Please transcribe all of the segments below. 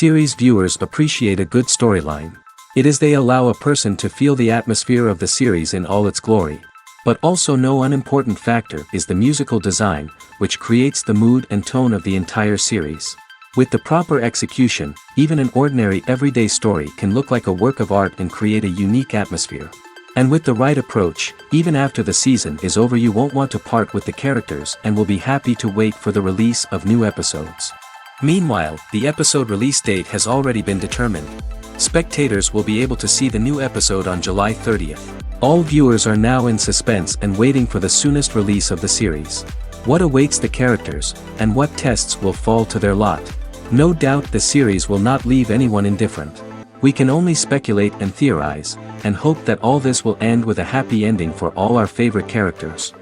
Series viewers appreciate a good storyline. It is they allow a person to feel the atmosphere of the series in all its glory. But also no unimportant factor is the musical design, which creates the mood and tone of the entire series. With the proper execution, even an ordinary everyday story can look like a work of art and create a unique atmosphere. And with the right approach, even after the season is over you won't want to part with the characters and will be happy to wait for the release of new episodes. Meanwhile, the episode release date has already been determined. Spectators will be able to see the new episode on July 30th. All viewers are now in suspense and waiting for the soonest release of the series. What awaits the characters, and what tests will fall to their lot? No doubt the series will not leave anyone indifferent. We can only speculate and theorize, and hope that all this will end with a happy ending for all our favorite characters.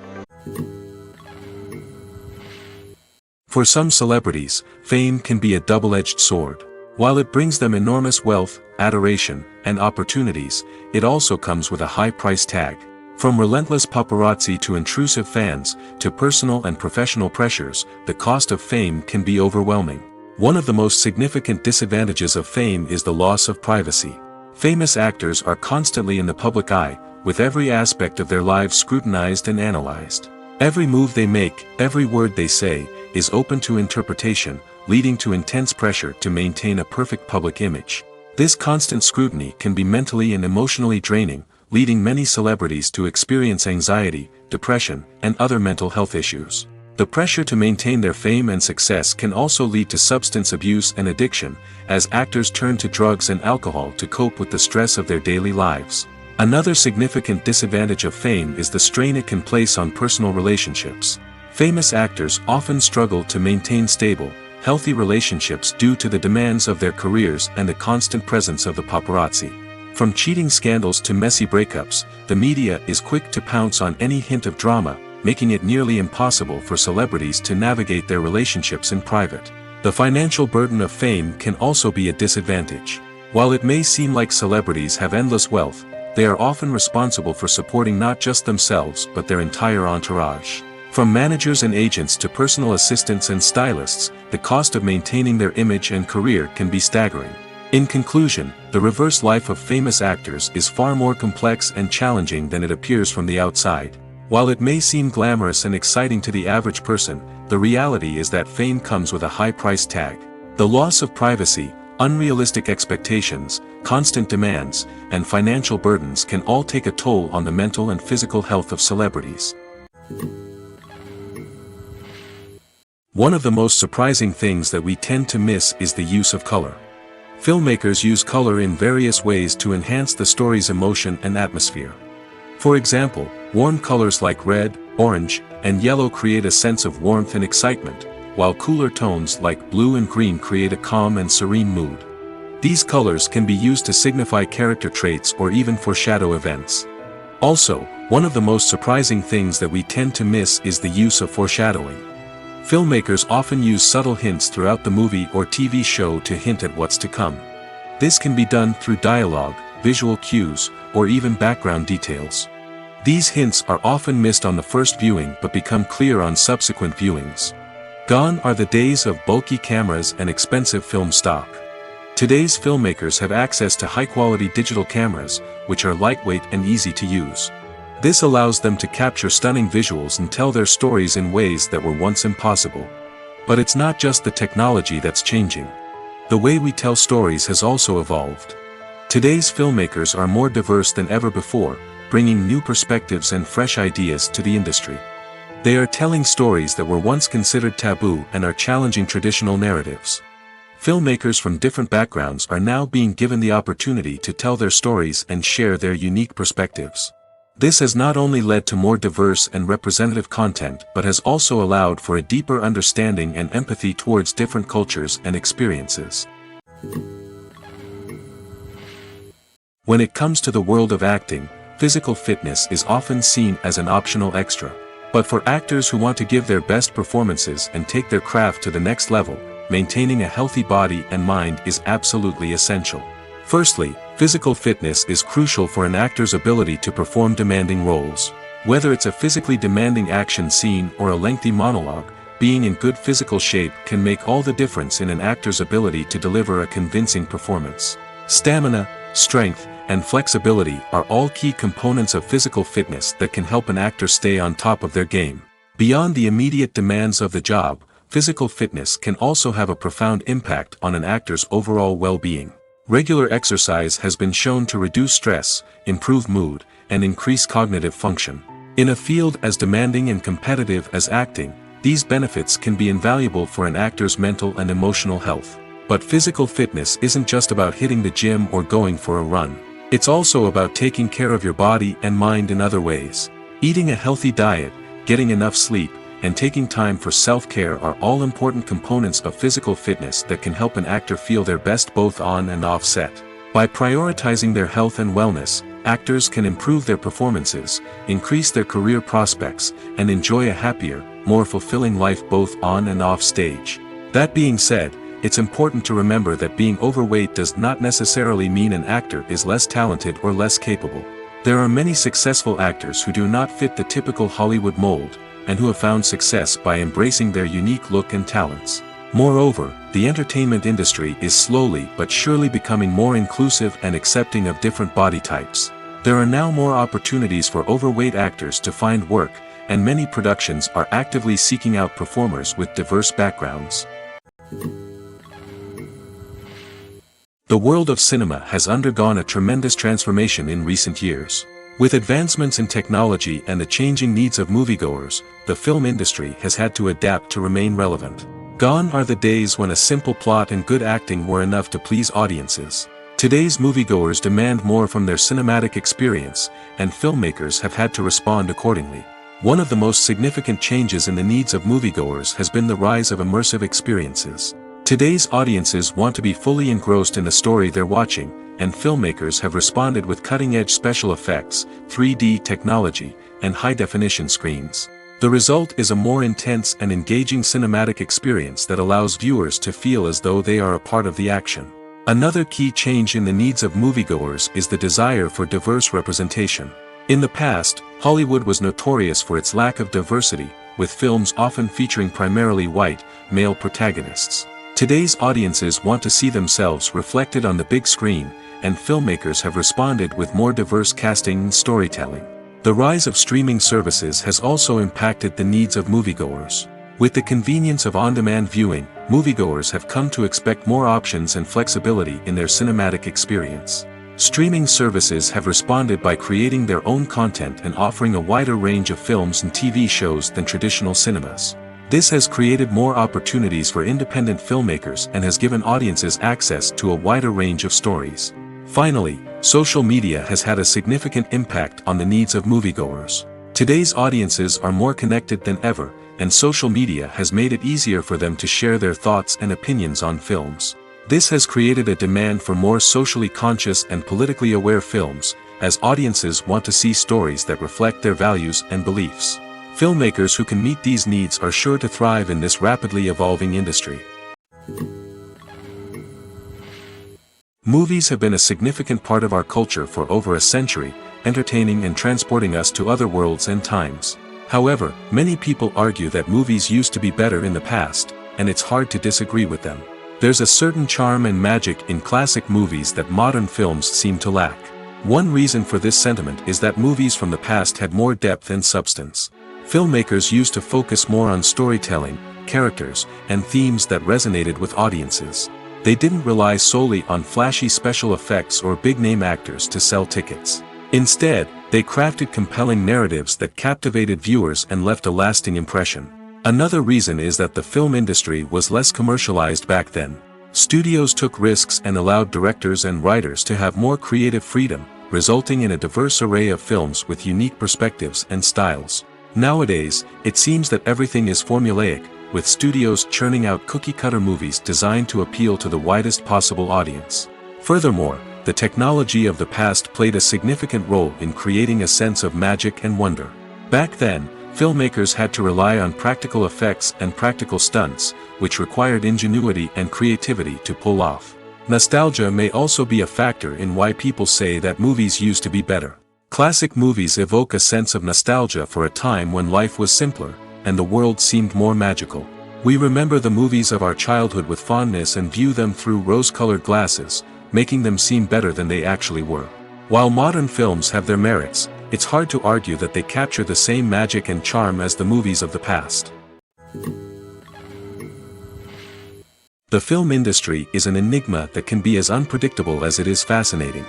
For some celebrities, fame can be a double-edged sword. While it brings them enormous wealth, adoration, and opportunities, it also comes with a high price tag. From relentless paparazzi to intrusive fans, to personal and professional pressures, the cost of fame can be overwhelming. One of the most significant disadvantages of fame is the loss of privacy. Famous actors are constantly in the public eye, with every aspect of their lives scrutinized and analyzed. Every move they make, every word they say, is open to interpretation, leading to intense pressure to maintain a perfect public image. This constant scrutiny can be mentally and emotionally draining, leading many celebrities to experience anxiety, depression, and other mental health issues. The pressure to maintain their fame and success can also lead to substance abuse and addiction, as actors turn to drugs and alcohol to cope with the stress of their daily lives. Another significant disadvantage of fame is the strain it can place on personal relationships. Famous actors often struggle to maintain stable, healthy relationships due to the demands of their careers and the constant presence of the paparazzi. From cheating scandals to messy breakups, the media is quick to pounce on any hint of drama, making it nearly impossible for celebrities to navigate their relationships in private. The financial burden of fame can also be a disadvantage. While it may seem like celebrities have endless wealth, they are often responsible for supporting not just themselves but their entire entourage. From managers and agents to personal assistants and stylists, the cost of maintaining their image and career can be staggering. In conclusion, the reverse life of famous actors is far more complex and challenging than it appears from the outside. While it may seem glamorous and exciting to the average person, the reality is that fame comes with a high price tag. The loss of privacy, unrealistic expectations, constant demands, and financial burdens can all take a toll on the mental and physical health of celebrities. One of the most surprising things that we tend to miss is the use of color. Filmmakers use color in various ways to enhance the story's emotion and atmosphere. For example, warm colors like red, orange, and yellow create a sense of warmth and excitement, while cooler tones like blue and green create a calm and serene mood. These colors can be used to signify character traits or even foreshadow events. Also, one of the most surprising things that we tend to miss is the use of foreshadowing. Filmmakers often use subtle hints throughout the movie or TV show to hint at what's to come. This can be done through dialogue, visual cues, or even background details. These hints are often missed on the first viewing but become clear on subsequent viewings. Gone are the days of bulky cameras and expensive film stock. Today's filmmakers have access to high-quality digital cameras, which are lightweight and easy to use. This allows them to capture stunning visuals and tell their stories in ways that were once impossible. But it's not just the technology that's changing. The way we tell stories has also evolved. Today's filmmakers are more diverse than ever before, bringing new perspectives and fresh ideas to the industry. They are telling stories that were once considered taboo and are challenging traditional narratives. Filmmakers from different backgrounds are now being given the opportunity to tell their stories and share their unique perspectives. This has not only led to more diverse and representative content but has also allowed for a deeper understanding and empathy towards different cultures and experiences. When it comes to the world of acting, physical fitness is often seen as an optional extra. But for actors who want to give their best performances and take their craft to the next level, maintaining a healthy body and mind is absolutely essential. Firstly, physical fitness is crucial for an actor's ability to perform demanding roles. Whether it's a physically demanding action scene or a lengthy monologue, being in good physical shape can make all the difference in an actor's ability to deliver a convincing performance. Stamina, strength, and flexibility are all key components of physical fitness that can help an actor stay on top of their game. Beyond the immediate demands of the job, physical fitness can also have a profound impact on an actor's overall well-being. Regular exercise has been shown to reduce stress, improve mood, and increase cognitive function. In a field as demanding and competitive as acting, these benefits can be invaluable for an actor's mental and emotional health. But physical fitness isn't just about hitting the gym or going for a run. It's also about taking care of your body and mind in other ways. Eating a healthy diet, getting enough sleep, and taking time for self-care are all important components of physical fitness that can help an actor feel their best both on and off set. By prioritizing their health and wellness, actors can improve their performances, increase their career prospects, and enjoy a happier, more fulfilling life both on and off stage. That being said, it's important to remember that being overweight does not necessarily mean an actor is less talented or less capable. There are many successful actors who do not fit the typical Hollywood mold, and who have found success by embracing their unique look and talents. Moreover, the entertainment industry is slowly but surely becoming more inclusive and accepting of different body types. There are now more opportunities for overweight actors to find work, and many productions are actively seeking out performers with diverse backgrounds. The world of cinema has undergone a tremendous transformation in recent years. With advancements in technology and the changing needs of moviegoers, the film industry has had to adapt to remain relevant. Gone are the days when a simple plot and good acting were enough to please audiences. Today's moviegoers demand more from their cinematic experience, and filmmakers have had to respond accordingly. One of the most significant changes in the needs of moviegoers has been the rise of immersive experiences. Today's audiences want to be fully engrossed in the story they're watching, and filmmakers have responded with cutting-edge special effects, 3D technology, and high-definition screens. The result is a more intense and engaging cinematic experience that allows viewers to feel as though they are a part of the action. Another key change in the needs of moviegoers is the desire for diverse representation. In the past, Hollywood was notorious for its lack of diversity, with films often featuring primarily white, male protagonists. Today's audiences want to see themselves reflected on the big screen, and filmmakers have responded with more diverse casting and storytelling. The rise of streaming services has also impacted the needs of moviegoers. With the convenience of on-demand viewing, moviegoers have come to expect more options and flexibility in their cinematic experience. Streaming services have responded by creating their own content and offering a wider range of films and TV shows than traditional cinemas. This has created more opportunities for independent filmmakers and has given audiences access to a wider range of stories. Finally, social media has had a significant impact on the needs of moviegoers. Today's audiences are more connected than ever, and social media has made it easier for them to share their thoughts and opinions on films. This has created a demand for more socially conscious and politically aware films, as audiences want to see stories that reflect their values and beliefs. Filmmakers who can meet these needs are sure to thrive in this rapidly evolving industry. Movies have been a significant part of our culture for over a century, entertaining and transporting us to other worlds and times. However, many people argue that movies used to be better in the past, and it's hard to disagree with them. There's a certain charm and magic in classic movies that modern films seem to lack. One reason for this sentiment is that movies from the past had more depth and substance. Filmmakers used to focus more on storytelling, characters, and themes that resonated with audiences. They didn't rely solely on flashy special effects or big-name actors to sell tickets. Instead, they crafted compelling narratives that captivated viewers and left a lasting impression. Another reason is that the film industry was less commercialized back then. Studios took risks and allowed directors and writers to have more creative freedom, resulting in a diverse array of films with unique perspectives and styles. Nowadays, it seems that everything is formulaic, with studios churning out cookie-cutter movies designed to appeal to the widest possible audience. Furthermore, the technology of the past played a significant role in creating a sense of magic and wonder. Back then, filmmakers had to rely on practical effects and practical stunts, which required ingenuity and creativity to pull off. Nostalgia may also be a factor in why people say that movies used to be better. Classic movies evoke a sense of nostalgia for a time when life was simpler, and the world seemed more magical. We remember the movies of our childhood with fondness and view them through rose-colored glasses, making them seem better than they actually were. While modern films have their merits, it's hard to argue that they capture the same magic and charm as the movies of the past. The film industry is an enigma that can be as unpredictable as it is fascinating.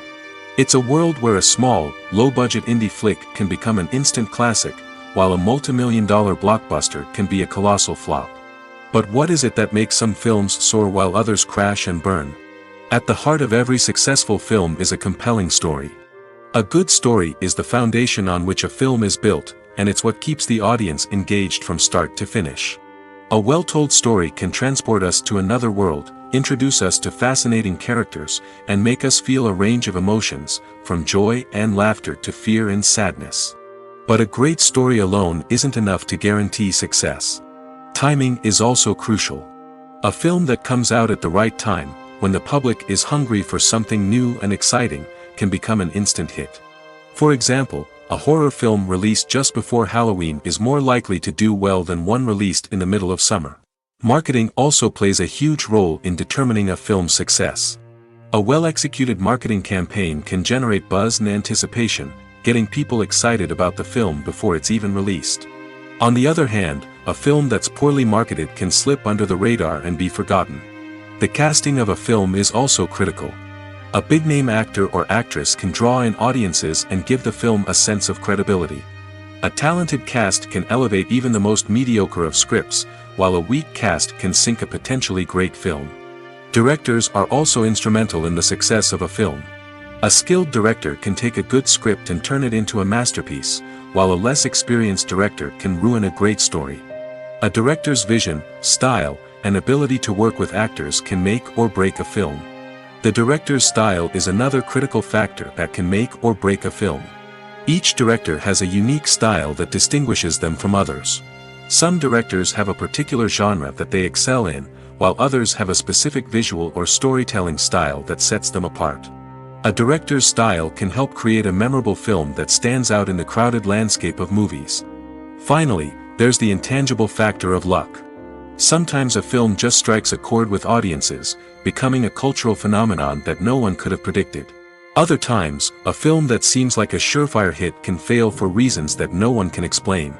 It's a world where a small, low-budget indie flick can become an instant classic, while a multi-million-dollar blockbuster can be a colossal flop. But what is it that makes some films soar while others crash and burn? At the heart of every successful film is a compelling story. A good story is the foundation on which a film is built, and it's what keeps the audience engaged from start to finish. A well-told story can transport us to another world, introduce us to fascinating characters, and make us feel a range of emotions, from joy and laughter to fear and sadness. But a great story alone isn't enough to guarantee success. Timing is also crucial. A film that comes out at the right time, when the public is hungry for something new and exciting, can become an instant hit. For example, a horror film released just before Halloween is more likely to do well than one released in the middle of summer. Marketing also plays a huge role in determining a film's success. A well-executed marketing campaign can generate buzz and anticipation, getting people excited about the film before it's even released. On the other hand, a film that's poorly marketed can slip under the radar and be forgotten. The casting of a film is also critical. A big-name actor or actress can draw in audiences and give the film a sense of credibility. A talented cast can elevate even the most mediocre of scripts, while a weak cast can sink a potentially great film. Directors are also instrumental in the success of a film. A skilled director can take a good script and turn it into a masterpiece, while a less experienced director can ruin a great story. A director's vision, style, and ability to work with actors can make or break a film. The director's style is another critical factor that can make or break a film. Each director has a unique style that distinguishes them from others. Some directors have a particular genre that they excel in, while others have a specific visual or storytelling style that sets them apart. A director's style can help create a memorable film that stands out in the crowded landscape of movies. Finally, there's the intangible factor of luck. Sometimes a film just strikes a chord with audiences, becoming a cultural phenomenon that no one could have predicted. Other times, a film that seems like a surefire hit can fail for reasons that no one can explain.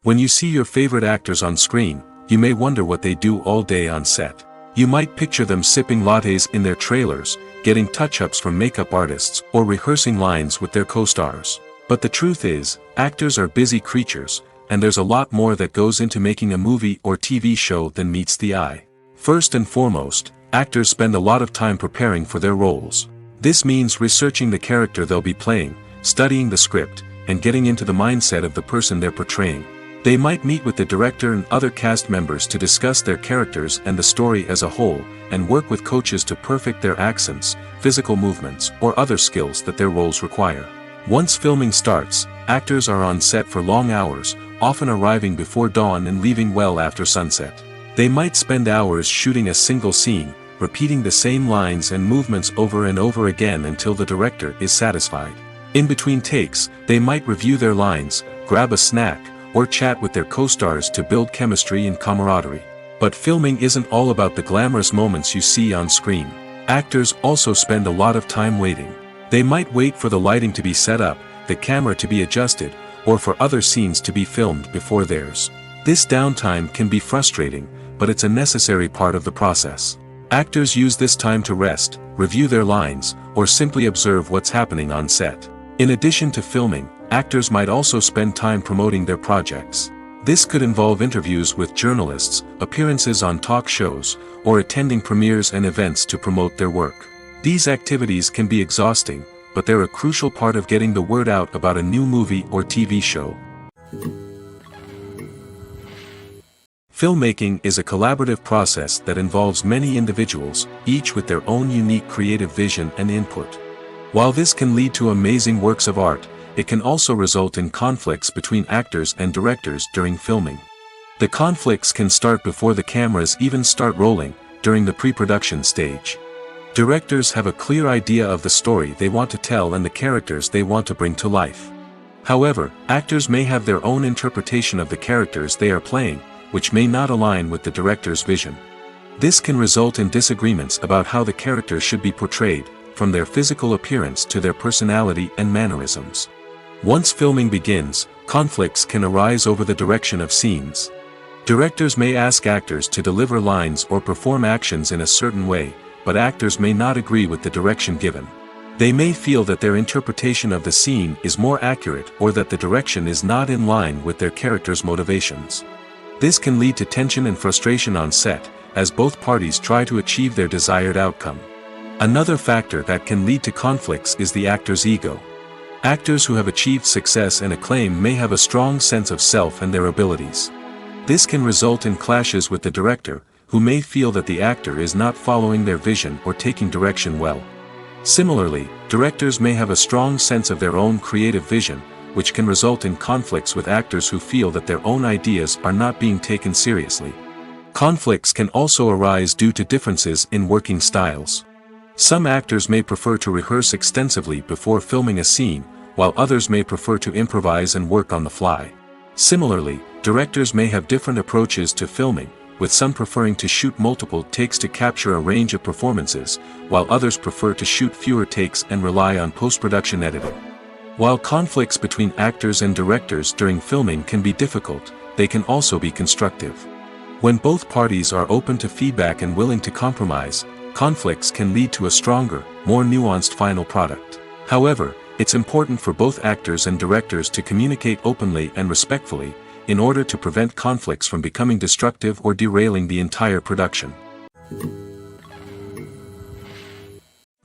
When you see your favorite actors on screen, you may wonder what they do all day on set. You might picture them sipping lattes in their trailers, getting touch-ups from makeup artists, or rehearsing lines with their co-stars. But the truth is, actors are busy creatures, and there's a lot more that goes into making a movie or TV show than meets the eye. First and foremost, actors spend a lot of time preparing for their roles. This means researching the character they'll be playing, studying the script, and getting into the mindset of the person they're portraying. They might meet with the director and other cast members to discuss their characters and the story as a whole, and work with coaches to perfect their accents, physical movements, or other skills that their roles require. Once filming starts, actors are on set for long hours, often arriving before dawn and leaving well after sunset. They might spend hours shooting a single scene, repeating the same lines and movements over and over again until the director is satisfied. In between takes, they might review their lines, grab a snack, or chat with their co-stars to build chemistry and camaraderie. But filming isn't all about the glamorous moments you see on screen. Actors also spend a lot of time waiting. They might wait for the lighting to be set up, the camera to be adjusted, or for other scenes to be filmed before theirs. This downtime can be frustrating, but it's a necessary part of the process. Actors use this time to rest, review their lines, or simply observe what's happening on set. In addition to filming, actors might also spend time promoting their projects. This could involve interviews with journalists, appearances on talk shows, or attending premieres and events to promote their work. These activities can be exhausting, but they're a crucial part of getting the word out about a new movie or TV show. Filmmaking is a collaborative process that involves many individuals, each with their own unique creative vision and input. While this can lead to amazing works of art, it can also result in conflicts between actors and directors during filming. The conflicts can start before the cameras even start rolling, during the pre-production stage. Directors have a clear idea of the story they want to tell and the characters they want to bring to life. However, actors may have their own interpretation of the characters they are playing, which may not align with the director's vision. This can result in disagreements about how the character should be portrayed, from their physical appearance to their personality and mannerisms. Once filming begins, conflicts can arise over the direction of scenes. Directors may ask actors to deliver lines or perform actions in a certain way, but actors may not agree with the direction given. They may feel that their interpretation of the scene is more accurate or that the direction is not in line with their character's motivations. This can lead to tension and frustration on set, as both parties try to achieve their desired outcome. Another factor that can lead to conflicts is the actor's ego. Actors who have achieved success and acclaim may have a strong sense of self and their abilities. This can result in clashes with the director, who may feel that the actor is not following their vision or taking direction well. Similarly, directors may have a strong sense of their own creative vision, which can result in conflicts with actors who feel that their own ideas are not being taken seriously. Conflicts can also arise due to differences in working styles. Some actors may prefer to rehearse extensively before filming a scene, while others may prefer to improvise and work on the fly. Similarly, directors may have different approaches to filming, with some preferring to shoot multiple takes to capture a range of performances, while others prefer to shoot fewer takes and rely on post-production editing. While conflicts between actors and directors during filming can be difficult, they can also be constructive. When both parties are open to feedback and willing to compromise, conflicts can lead to a stronger, more nuanced final product. However, it's important for both actors and directors to communicate openly and respectfully, in order to prevent conflicts from becoming destructive or derailing the entire production.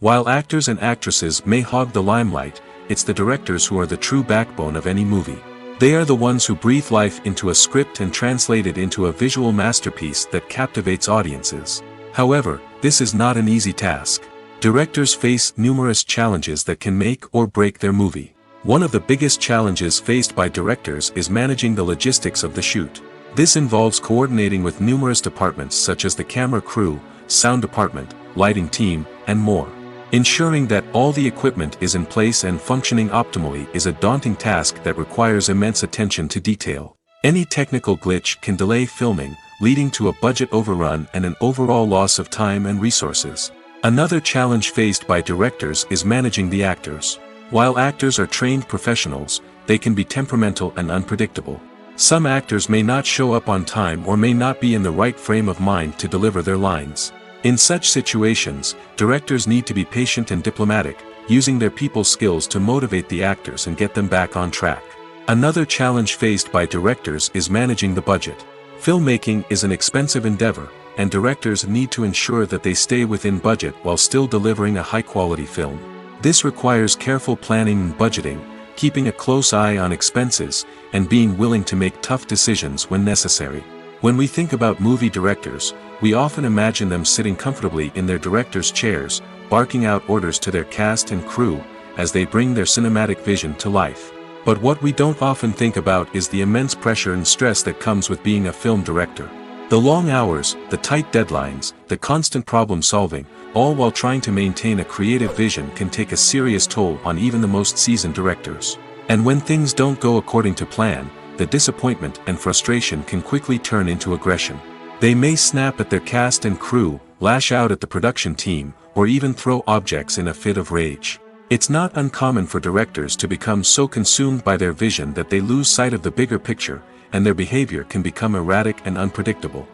While actors and actresses may hog the limelight, it's the directors who are the true backbone of any movie. They are the ones who breathe life into a script and translate it into a visual masterpiece that captivates audiences. However, this is not an easy task. Directors face numerous challenges that can make or break their movie. One of the biggest challenges faced by directors is managing the logistics of the shoot. This involves coordinating with numerous departments such as the camera crew, sound department, lighting team, and more. Ensuring that all the equipment is in place and functioning optimally is a daunting task that requires immense attention to detail. Any technical glitch can delay filming, leading to a budget overrun and an overall loss of time and resources. Another challenge faced by directors is managing the actors. While actors are trained professionals, they can be temperamental and unpredictable. Some actors may not show up on time or may not be in the right frame of mind to deliver their lines. In such situations, directors need to be patient and diplomatic, using their people skills to motivate the actors and get them back on track. Another challenge faced by directors is managing the budget. Filmmaking is an expensive endeavor, and directors need to ensure that they stay within budget while still delivering a high-quality film. This requires careful planning and budgeting, keeping a close eye on expenses, and being willing to make tough decisions when necessary. When we think about movie directors, we often imagine them sitting comfortably in their director's chairs, barking out orders to their cast and crew, as they bring their cinematic vision to life. But what we don't often think about is the immense pressure and stress that comes with being a film director. The long hours, the tight deadlines, the constant problem solving, all while trying to maintain a creative vision can take a serious toll on even the most seasoned directors. And when things don't go according to plan, the disappointment and frustration can quickly turn into aggression. They may snap at their cast and crew, lash out at the production team, or even throw objects in a fit of rage. It's not uncommon for directors to become so consumed by their vision that they lose sight of the bigger picture, and their behavior can become erratic and unpredictable.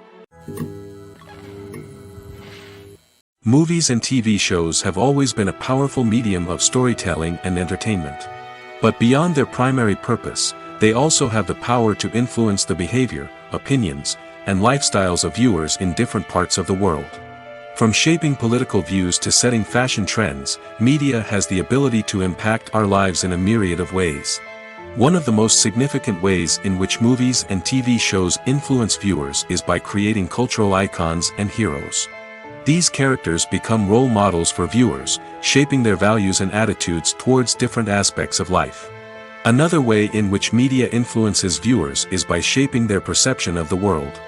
Movies and TV shows have always been a powerful medium of storytelling and entertainment. But beyond their primary purpose, they also have the power to influence the behavior, opinions, and lifestyles of viewers in different parts of the world. From shaping political views to setting fashion trends, media has the ability to impact our lives in a myriad of ways. One of the most significant ways in which movies and TV shows influence viewers is by creating cultural icons and heroes. These characters become role models for viewers, shaping their values and attitudes towards different aspects of life. Another way in which media influences viewers is by shaping their perception of the world.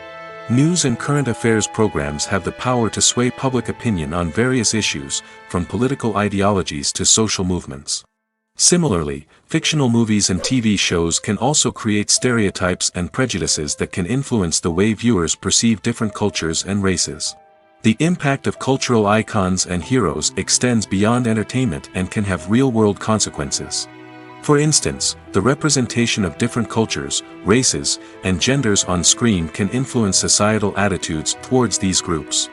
News and current affairs programs have the power to sway public opinion on various issues, from political ideologies to social movements. Similarly, fictional movies and TV shows can also create stereotypes and prejudices that can influence the way viewers perceive different cultures and races. The impact of cultural icons and heroes extends beyond entertainment and can have real-world consequences. For instance, the representation of different cultures, races, and genders on screen can influence societal attitudes towards these groups.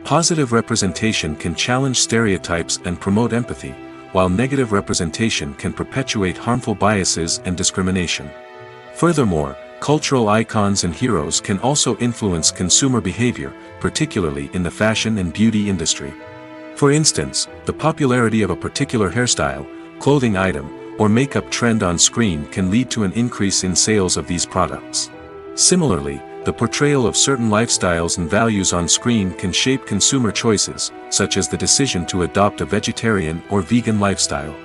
Positive representation can challenge stereotypes and promote empathy, while negative representation can perpetuate harmful biases and discrimination. Furthermore, cultural icons and heroes can also influence consumer behavior, particularly in the fashion and beauty industry. For instance, the popularity of a particular hairstyle, clothing item, or makeup trend on screen can lead to an increase in sales of these products. Similarly, the portrayal of certain lifestyles and values on screen can shape consumer choices, such as the decision to adopt a vegetarian or vegan lifestyle.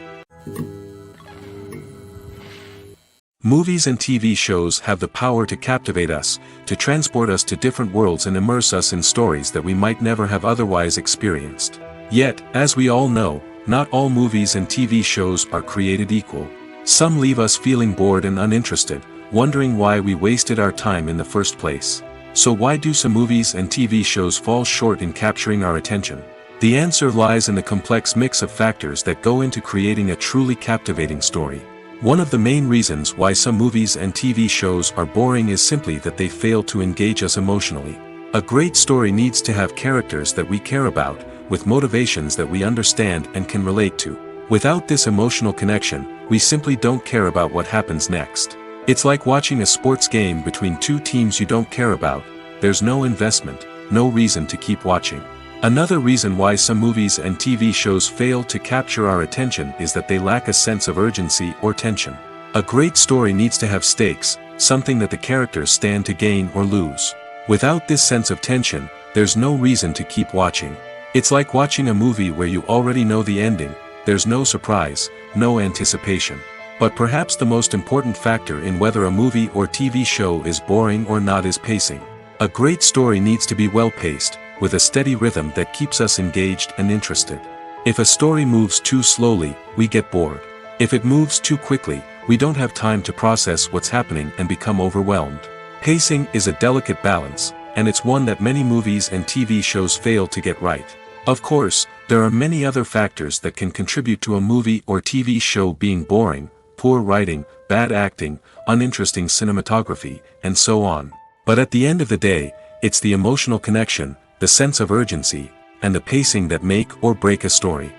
Movies and TV shows have the power to captivate us, to transport us to different worlds and immerse us in stories that we might never have otherwise experienced. Yet, as we all know, not all movies and TV shows are created equal. Some leave us feeling bored and uninterested, wondering why we wasted our time in the first place. So why do some movies and TV shows fall short in capturing our attention? The answer lies in the complex mix of factors that go into creating a truly captivating story. One of the main reasons why some movies and TV shows are boring is simply that they fail to engage us emotionally. A great story needs to have characters that we care about, with motivations that we understand and can relate to. Without this emotional connection, we simply don't care about what happens next. It's like watching a sports game between two teams you don't care about. There's no investment, no reason to keep watching. Another reason why some movies and TV shows fail to capture our attention is that they lack a sense of urgency or tension. A great story needs to have stakes, something that the characters stand to gain or lose. Without this sense of tension, there's no reason to keep watching. It's like watching a movie where you already know the ending. There's no surprise, no anticipation. But perhaps the most important factor in whether a movie or TV show is boring or not is pacing. A great story needs to be well-paced, with a steady rhythm that keeps us engaged and interested. If a story moves too slowly, we get bored. If it moves too quickly, we don't have time to process what's happening and become overwhelmed. Pacing is a delicate balance, and it's one that many movies and TV shows fail to get right. Of course, there are many other factors that can contribute to a movie or TV show being boring: poor writing, bad acting, uninteresting cinematography, and so on. But at the end of the day, it's the emotional connection, the sense of urgency, and the pacing that make or break a story.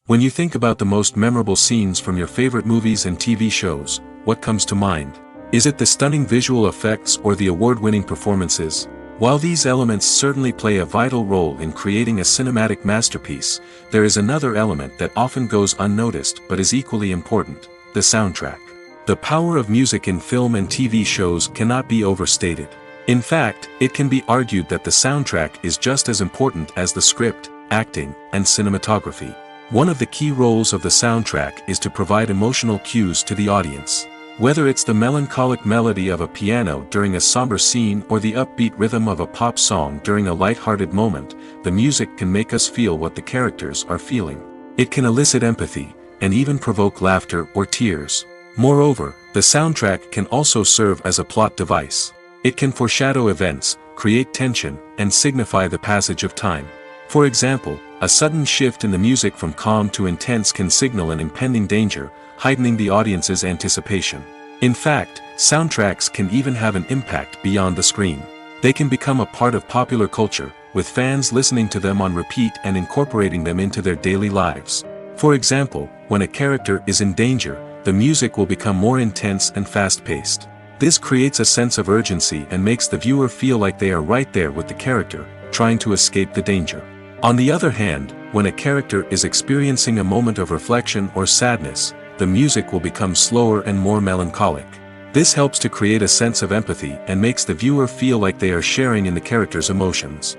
When you think about the most memorable scenes from your favorite movies and TV shows, what comes to mind? Is it the stunning visual effects or the award-winning performances? While these elements certainly play a vital role in creating a cinematic masterpiece, there is another element that often goes unnoticed but is equally important: the soundtrack. The power of music in film and TV shows cannot be overstated. In fact, it can be argued that the soundtrack is just as important as the script, acting, and cinematography. One of the key roles of the soundtrack is to provide emotional cues to the audience. Whether it's the melancholic melody of a piano during a somber scene or the upbeat rhythm of a pop song during a light-hearted moment, the music can make us feel what the characters are feeling. It can elicit empathy, and even provoke laughter or tears. Moreover, the soundtrack can also serve as a plot device. It can foreshadow events, create tension, and signify the passage of time. For example, a sudden shift in the music from calm to intense can signal an impending danger, heightening the audience's anticipation. In fact, soundtracks can even have an impact beyond the screen. They can become a part of popular culture, with fans listening to them on repeat and incorporating them into their daily lives. For example, when a character is in danger, the music will become more intense and fast-paced. This creates a sense of urgency and makes the viewer feel like they are right there with the character, trying to escape the danger. On the other hand, when a character is experiencing a moment of reflection or sadness, the music will become slower and more melancholic. This helps to create a sense of empathy and makes the viewer feel like they are sharing in the character's emotions.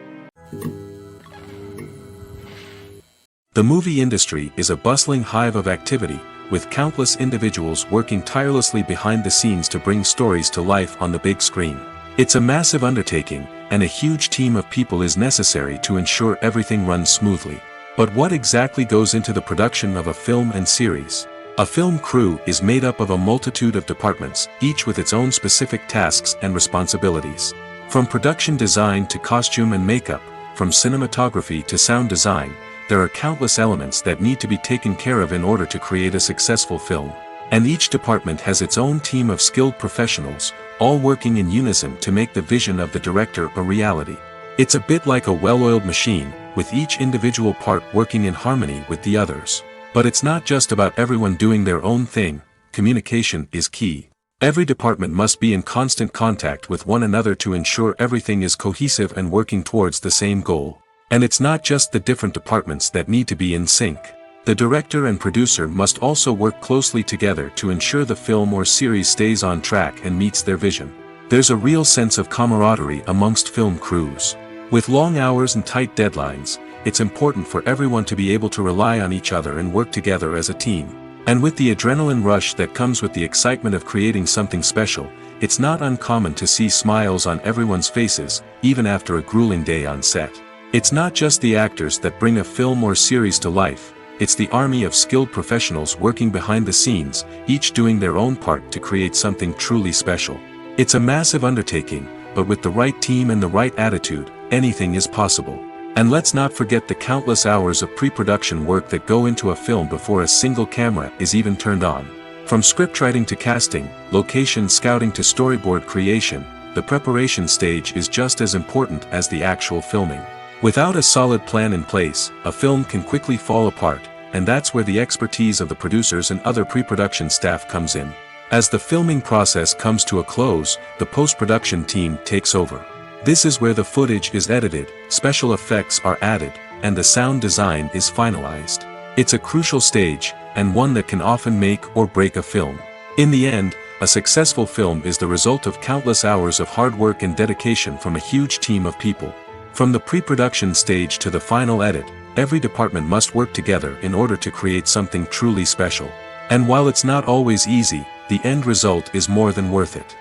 The movie industry is a bustling hive of activity, with countless individuals working tirelessly behind the scenes to bring stories to life on the big screen. It's a massive undertaking, and a huge team of people is necessary to ensure everything runs smoothly. But what exactly goes into the production of a film and series? A film crew is made up of a multitude of departments, each with its own specific tasks and responsibilities. From production design to costume and makeup, from cinematography to sound design, there are countless elements that need to be taken care of in order to create a successful film. And each department has its own team of skilled professionals, all working in unison to make the vision of the director a reality. It's a bit like a well-oiled machine, with each individual part working in harmony with the others. But it's not just about everyone doing their own thing. Communication is key. Every department must be in constant contact with one another to ensure everything is cohesive and working towards the same goal. And it's not just the different departments that need to be in sync. The director and producer must also work closely together to ensure the film or series stays on track and meets their vision. There's a real sense of camaraderie amongst film crews. With long hours and tight deadlines, it's important for everyone to be able to rely on each other and work together as a team. And with the adrenaline rush that comes with the excitement of creating something special, it's not uncommon to see smiles on everyone's faces, even after a grueling day on set. It's not just the actors that bring a film or series to life, it's the army of skilled professionals working behind the scenes, each doing their own part to create something truly special. It's a massive undertaking, but with the right team and the right attitude, anything is possible. And let's not forget the countless hours of pre-production work that go into a film before a single camera is even turned on. From scriptwriting to casting, location scouting to storyboard creation, the preparation stage is just as important as the actual filming. Without a solid plan in place, a film can quickly fall apart, and that's where the expertise of the producers and other pre-production staff comes in. As the filming process comes to a close, the post-production team takes over. This is where the footage is edited, special effects are added, and the sound design is finalized. It's a crucial stage, and one that can often make or break a film. In the end, a successful film is the result of countless hours of hard work and dedication from a huge team of people. From the pre-production stage to the final edit, every department must work together in order to create something truly special. And while it's not always easy, the end result is more than worth it.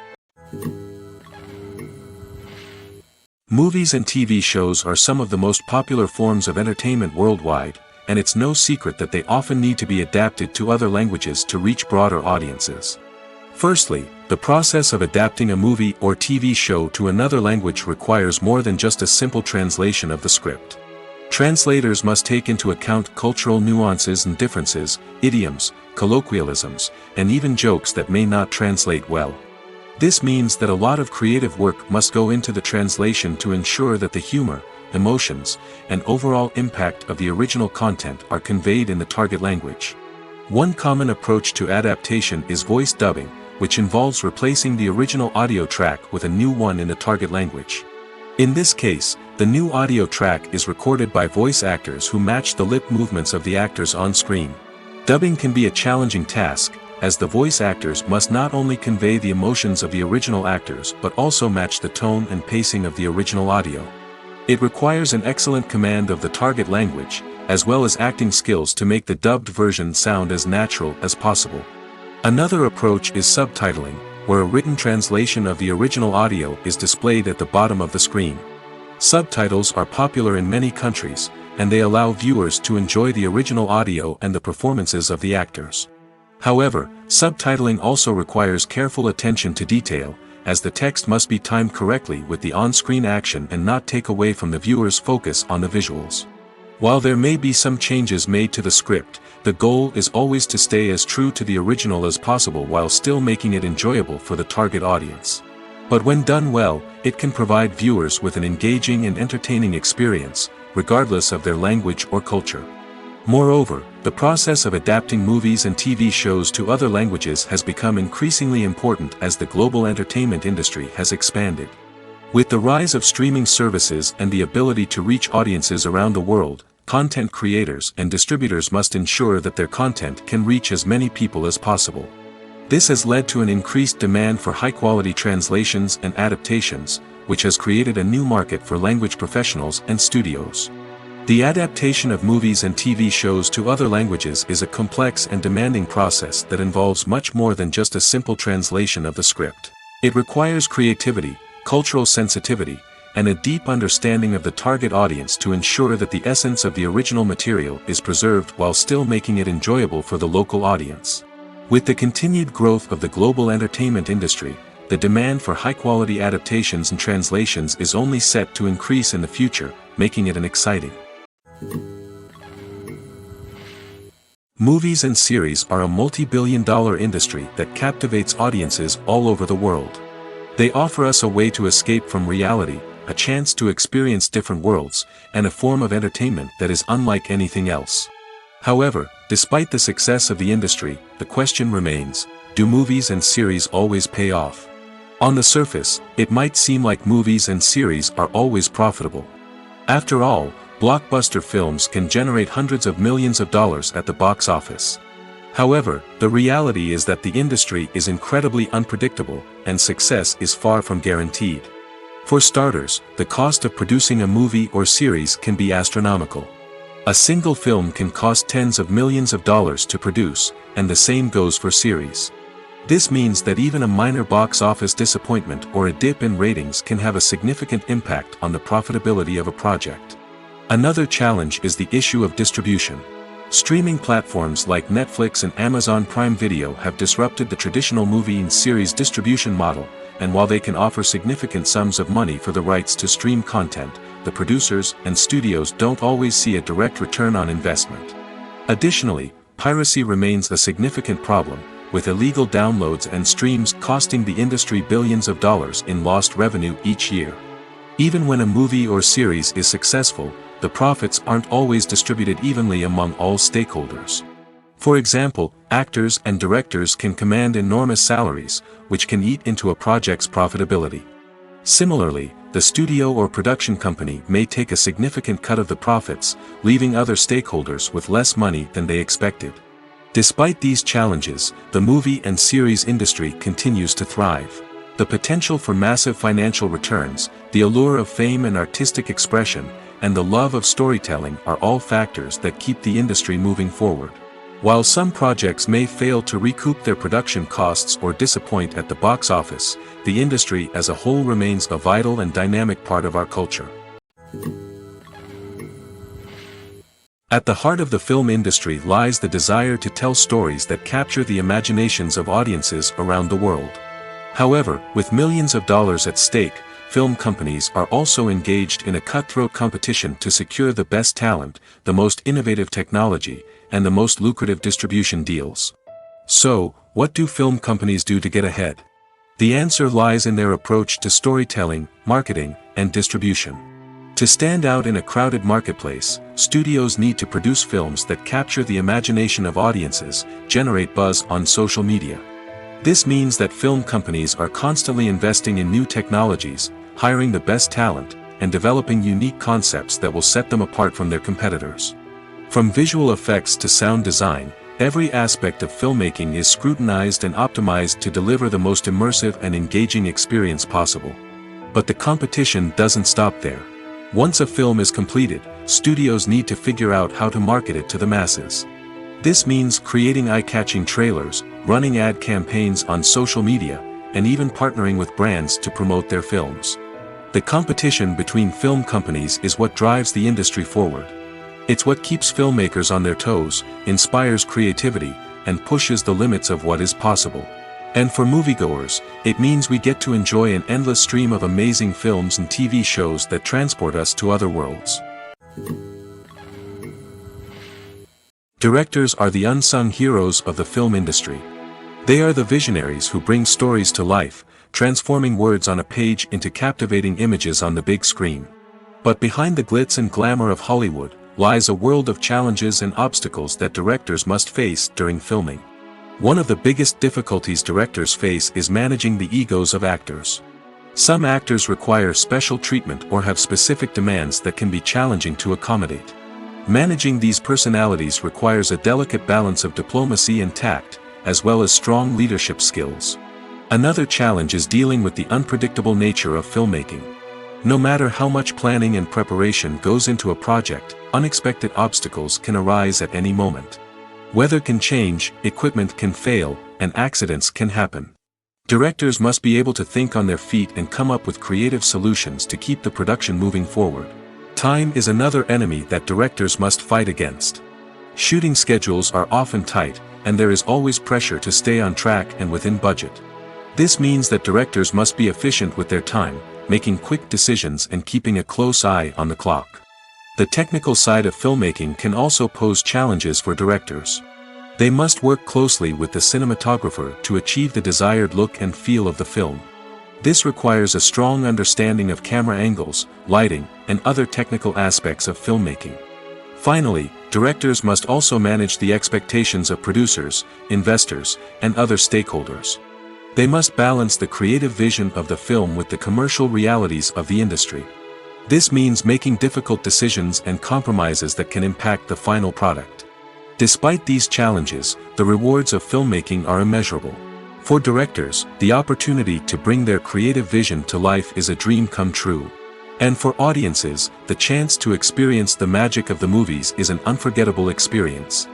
Movies and TV shows are some of the most popular forms of entertainment worldwide, and it's no secret that they often need to be adapted to other languages to reach broader audiences. Firstly, the process of adapting a movie or TV show to another language requires more than just a simple translation of the script. Translators must take into account cultural nuances and differences, idioms, colloquialisms, and even jokes that may not translate well. This means that a lot of creative work must go into the translation to ensure that the humor, emotions, and overall impact of the original content are conveyed in the target language. One common approach to adaptation is voice dubbing, which involves replacing the original audio track with a new one in the target language. In this case, the new audio track is recorded by voice actors who match the lip movements of the actors on screen. Dubbing can be a challenging task, as the voice actors must not only convey the emotions of the original actors but also match the tone and pacing of the original audio. It requires an excellent command of the target language, as well as acting skills to make the dubbed version sound as natural as possible. Another approach is subtitling, where a written translation of the original audio is displayed at the bottom of the screen. Subtitles are popular in many countries, and they allow viewers to enjoy the original audio and the performances of the actors. However, subtitling also requires careful attention to detail, as the text must be timed correctly with the on-screen action and not take away from the viewer's focus on the visuals. While there may be some changes made to the script, the goal is always to stay as true to the original as possible while still making it enjoyable for the target audience. But when done well, it can provide viewers with an engaging and entertaining experience, regardless of their language or culture. Moreover, the process of adapting movies and TV shows to other languages has become increasingly important as the global entertainment industry has expanded. With the rise of streaming services and the ability to reach audiences around the world, content creators and distributors must ensure that their content can reach as many people as possible. This has led to an increased demand for high-quality translations and adaptations, which has created a new market for language professionals and studios. The adaptation of movies and TV shows to other languages is a complex and demanding process that involves much more than just a simple translation of the script. It requires creativity, cultural sensitivity, and a deep understanding of the target audience to ensure that the essence of the original material is preserved while still making it enjoyable for the local audience. With the continued growth of the global entertainment industry, the demand for high-quality adaptations and translations is only set to increase in the future, making it an exciting. Movies and series are a multi-billion-dollar industry that captivates audiences all over the world. They offer us a way to escape from reality, a chance to experience different worlds, and a form of entertainment that is unlike anything else. However, despite the success of the industry, the question remains, do movies and series always pay off? On the surface, it might seem like movies and series are always profitable. After all, blockbuster films can generate hundreds of millions of dollars at the box office. However, the reality is that the industry is incredibly unpredictable, and success is far from guaranteed. For starters, the cost of producing a movie or series can be astronomical. A single film can cost tens of millions of dollars to produce, and the same goes for series. This means that even a minor box office disappointment or a dip in ratings can have a significant impact on the profitability of a project. Another challenge is the issue of distribution. Streaming platforms like Netflix and Amazon Prime Video have disrupted the traditional movie and series distribution model, and while they can offer significant sums of money for the rights to stream content, the producers and studios don't always see a direct return on investment. Additionally, piracy remains a significant problem, with illegal downloads and streams costing the industry billions of dollars in lost revenue each year. Even when a movie or series is successful, the profits aren't always distributed evenly among all stakeholders. For example, actors and directors can command enormous salaries, which can eat into a project's profitability. Similarly, the studio or production company may take a significant cut of the profits, leaving other stakeholders with less money than they expected. Despite these challenges, the movie and series industry continues to thrive. The potential for massive financial returns, the allure of fame and artistic expression, and the love of storytelling are all factors that keep the industry moving forward. While some projects may fail to recoup their production costs or disappoint at the box office, the industry as a whole remains a vital and dynamic part of our culture. At the heart of the film industry lies the desire to tell stories that capture the imaginations of audiences around the world. However, with millions of dollars at stake, film companies are also engaged in a cutthroat competition to secure the best talent, the most innovative technology, and the most lucrative distribution deals. So, what do film companies do to get ahead? The answer lies in their approach to storytelling, marketing, and distribution. To stand out in a crowded marketplace, studios need to produce films that capture the imagination of audiences, generate buzz on social media. This means that film companies are constantly investing in new technologies, hiring the best talent, and developing unique concepts that will set them apart from their competitors. From visual effects to sound design, every aspect of filmmaking is scrutinized and optimized to deliver the most immersive and engaging experience possible. But the competition doesn't stop there. Once a film is completed, studios need to figure out how to market it to the masses. This means creating eye-catching trailers, running ad campaigns on social media, and even partnering with brands to promote their films. The competition between film companies is what drives the industry forward. It's what keeps filmmakers on their toes, inspires creativity, and pushes the limits of what is possible. And for moviegoers, it means we get to enjoy an endless stream of amazing films and TV shows that transport us to other worlds. Directors are the unsung heroes of the film industry. They are the visionaries who bring stories to life, transforming words on a page into captivating images on the big screen. But behind the glitz and glamour of Hollywood, lies a world of challenges and obstacles that directors must face during filming. One of the biggest difficulties directors face is managing the egos of actors. Some actors require special treatment or have specific demands that can be challenging to accommodate. Managing these personalities requires a delicate balance of diplomacy and tact, as well as strong leadership skills. Another challenge is dealing with the unpredictable nature of filmmaking. No matter how much planning and preparation goes into a project, unexpected obstacles can arise at any moment. Weather can change, equipment can fail, and accidents can happen. Directors must be able to think on their feet and come up with creative solutions to keep the production moving forward. Time is another enemy that directors must fight against. Shooting schedules are often tight, and there is always pressure to stay on track and within budget. This means that directors must be efficient with their time, making quick decisions and keeping a close eye on the clock. The technical side of filmmaking can also pose challenges for directors. They must work closely with the cinematographer to achieve the desired look and feel of the film. This requires a strong understanding of camera angles, lighting, and other technical aspects of filmmaking. Finally, directors must also manage the expectations of producers, investors, and other stakeholders. They must balance the creative vision of the film with the commercial realities of the industry. This means making difficult decisions and compromises that can impact the final product. Despite these challenges, the rewards of filmmaking are immeasurable. For directors, the opportunity to bring their creative vision to life is a dream come true. And for audiences, the chance to experience the magic of the movies is an unforgettable experience.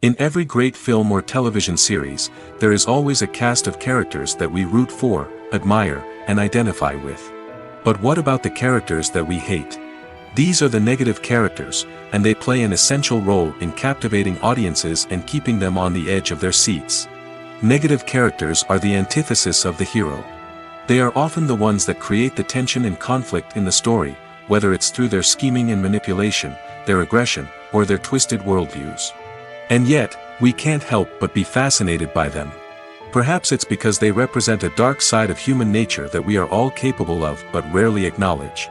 In every great film or television series, there is always a cast of characters that we root for, admire, and identify with. But what about the characters that we hate? These are the negative characters, and they play an essential role in captivating audiences and keeping them on the edge of their seats. Negative characters are the antithesis of the hero. They are often the ones that create the tension and conflict in the story, whether it's through their scheming and manipulation, their aggression, or their twisted worldviews. And yet, we can't help but be fascinated by them. Perhaps it's because they represent a dark side of human nature that we are all capable of but rarely acknowledge.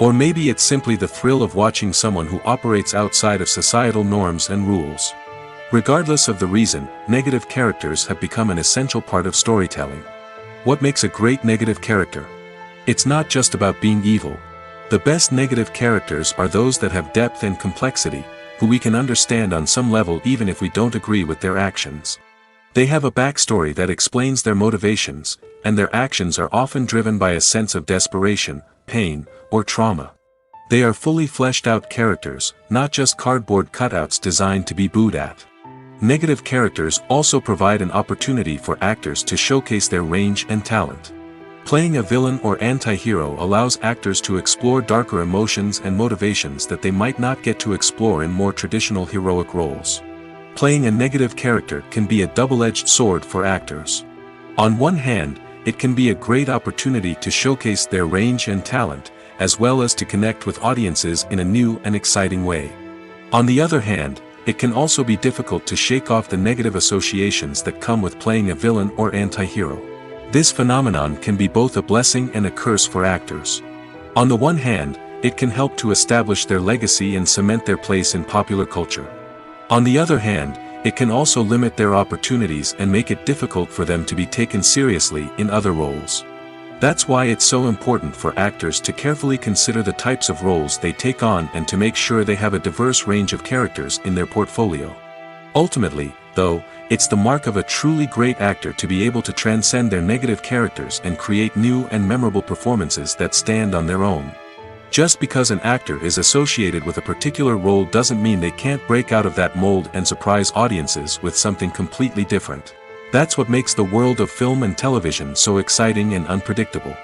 Or maybe it's simply the thrill of watching someone who operates outside of societal norms and rules. Regardless of the reason, negative characters have become an essential part of storytelling. What makes a great negative character? It's not just about being evil. The best negative characters are those that have depth and complexity, who we can understand on some level even if we don't agree with their actions. They have a backstory that explains their motivations, and their actions are often driven by a sense of desperation, pain, or trauma. They are fully fleshed out characters, not just cardboard cutouts designed to be booed at. Negative characters also provide an opportunity for actors to showcase their range and talent. Playing a villain or anti-hero allows actors to explore darker emotions and motivations that they might not get to explore in more traditional heroic roles. Playing a negative character can be a double-edged sword for actors. On one hand, it can be a great opportunity to showcase their range and talent, as well as to connect with audiences in a new and exciting way. On the other hand, it can also be difficult to shake off the negative associations that come with playing a villain or anti-hero. This phenomenon can be both a blessing and a curse for actors. On the one hand, it can help to establish their legacy and cement their place in popular culture. On the other hand, it can also limit their opportunities and make it difficult for them to be taken seriously in other roles. That's why it's so important for actors to carefully consider the types of roles they take on and to make sure they have a diverse range of characters in their portfolio. Ultimately, though, it's the mark of a truly great actor to be able to transcend their negative characters and create new and memorable performances that stand on their own. Just because an actor is associated with a particular role doesn't mean they can't break out of that mold and surprise audiences with something completely different. That's what makes the world of film and television so exciting and unpredictable.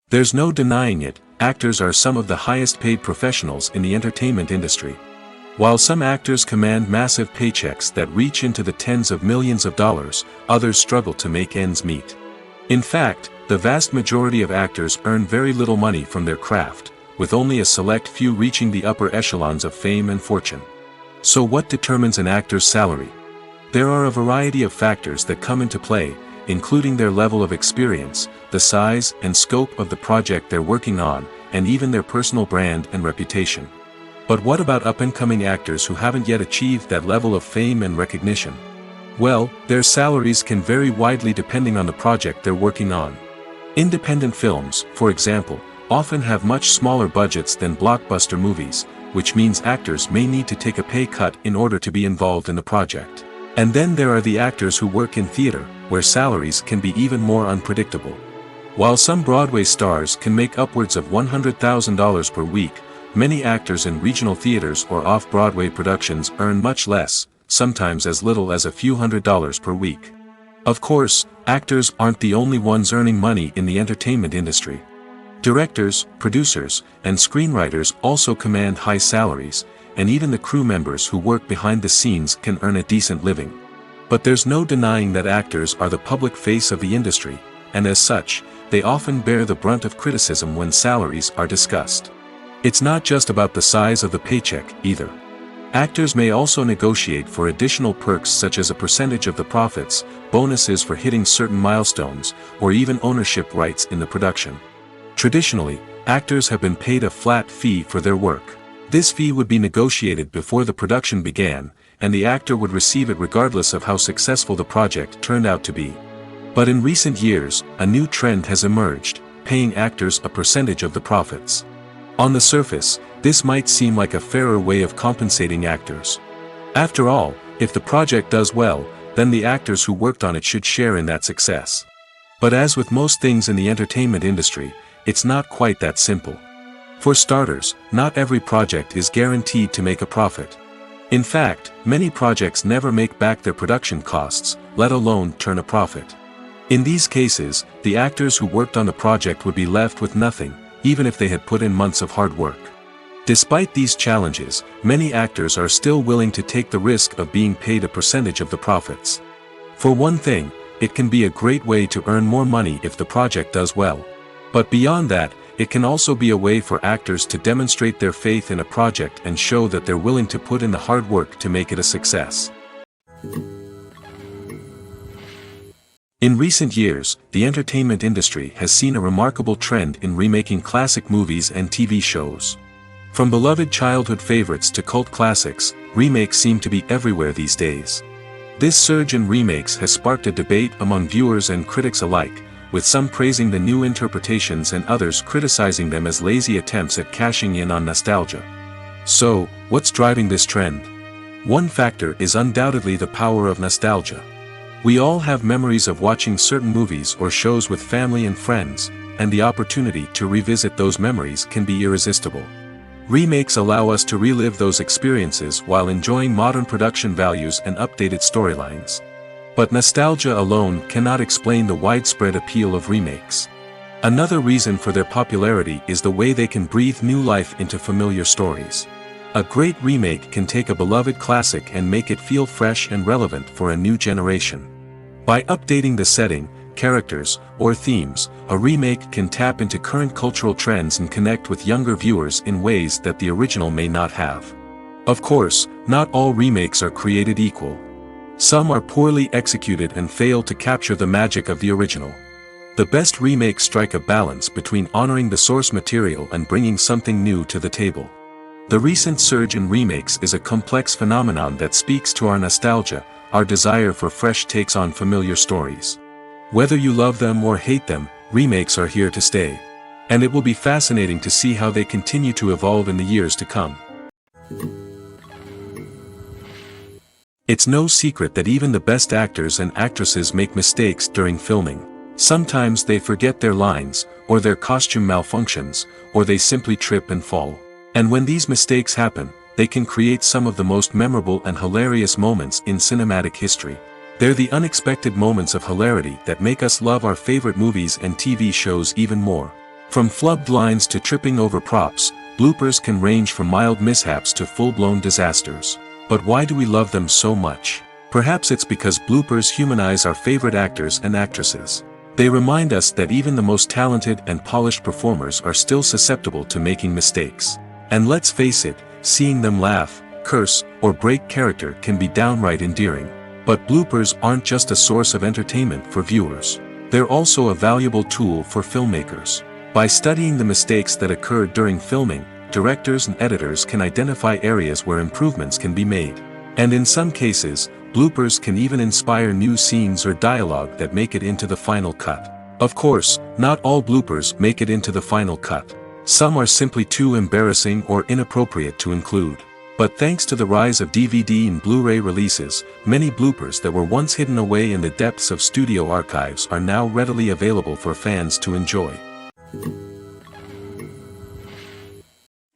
There's no denying it, actors are some of the highest paid professionals in the entertainment industry. While some actors command massive paychecks that reach into the tens of millions of dollars, others struggle to make ends meet. In fact, the vast majority of actors earn very little money from their craft, with only a select few reaching the upper echelons of fame and fortune. So what determines an actor's salary? There are a variety of factors that come into play, including their level of experience, the size and scope of the project they're working on, and even their personal brand and reputation. But what about up-and-coming actors who haven't yet achieved that level of fame and recognition? Well, their salaries can vary widely depending on the project they're working on. Independent films, for example, often have much smaller budgets than blockbuster movies, which means actors may need to take a pay cut in order to be involved in the project. And then there are the actors who work in theater, where salaries can be even more unpredictable. While some Broadway stars can make upwards of $100,000 per week, many actors in regional theaters or off-Broadway productions earn much less, sometimes as little as a few $100s per week. Of course, actors aren't the only ones earning money in the entertainment industry. Directors, producers, and screenwriters also command high salaries, and even the crew members who work behind the scenes can earn a decent living. But there's no denying that actors are the public face of the industry, and as such, they often bear the brunt of criticism when salaries are discussed. It's not just about the size of the paycheck, either. Actors may also negotiate for additional perks such as a percentage of the profits, bonuses for hitting certain milestones, or even ownership rights in the production. Traditionally, actors have been paid a flat fee for their work. This fee would be negotiated before the production began, and the actor would receive it regardless of how successful the project turned out to be. But in recent years, a new trend has emerged, paying actors a percentage of the profits. On the surface, this might seem like a fairer way of compensating actors. After all, if the project does well, then the actors who worked on it should share in that success. But as with most things in the entertainment industry, it's not quite that simple. For starters, not every project is guaranteed to make a profit. In fact, many projects never make back their production costs, let alone turn a profit. In these cases, the actors who worked on the project would be left with nothing, even if they had put in months of hard work. Despite these challenges, many actors are still willing to take the risk of being paid a percentage of the profits. For one thing, it can be a great way to earn more money if the project does well. But beyond that, it can also be a way for actors to demonstrate their faith in a project and show that they're willing to put in the hard work to make it a success. In recent years, the entertainment industry has seen a remarkable trend in remaking classic movies and TV shows. From beloved childhood favorites to cult classics, remakes seem to be everywhere these days. This surge in remakes has sparked a debate among viewers and critics alike, with some praising the new interpretations and others criticizing them as lazy attempts at cashing in on nostalgia. So, what's driving this trend? One factor is undoubtedly the power of nostalgia. We all have memories of watching certain movies or shows with family and friends, and the opportunity to revisit those memories can be irresistible. Remakes allow us to relive those experiences while enjoying modern production values and updated storylines. But nostalgia alone cannot explain the widespread appeal of remakes. Another reason for their popularity is the way they can breathe new life into familiar stories. A great remake can take a beloved classic and make it feel fresh and relevant for a new generation. By updating the setting, characters, or themes, a remake can tap into current cultural trends and connect with younger viewers in ways that the original may not have. Of course, not all remakes are created equal. Some are poorly executed and fail to capture the magic of the original. The best remakes strike a balance between honoring the source material and bringing something new to the table. The recent surge in remakes is a complex phenomenon that speaks to our nostalgia, our desire for fresh takes on familiar stories. Whether you love them or hate them, remakes are here to stay. And it will be fascinating to see how they continue to evolve in the years to come. It's no secret that even the best actors and actresses make mistakes during filming. Sometimes they forget their lines, or their costume malfunctions, or they simply trip and fall. And when these mistakes happen, they can create some of the most memorable and hilarious moments in cinematic history. They're the unexpected moments of hilarity that make us love our favorite movies and TV shows even more. From flubbed lines to tripping over props, bloopers can range from mild mishaps to full-blown disasters. But why do we love them so much? Perhaps it's because bloopers humanize our favorite actors and actresses. They remind us that even the most talented and polished performers are still susceptible to making mistakes. And let's face it, seeing them laugh, curse, or break character can be downright endearing. But bloopers aren't just a source of entertainment for viewers. They're also a valuable tool for filmmakers. By studying the mistakes that occurred during filming, directors and editors can identify areas where improvements can be made. And in some cases, bloopers can even inspire new scenes or dialogue that make it into the final cut. Of course, not all bloopers make it into the final cut. Some are simply too embarrassing or inappropriate to include. But thanks to the rise of DVD and Blu-ray releases, many bloopers that were once hidden away in the depths of studio archives are now readily available for fans to enjoy.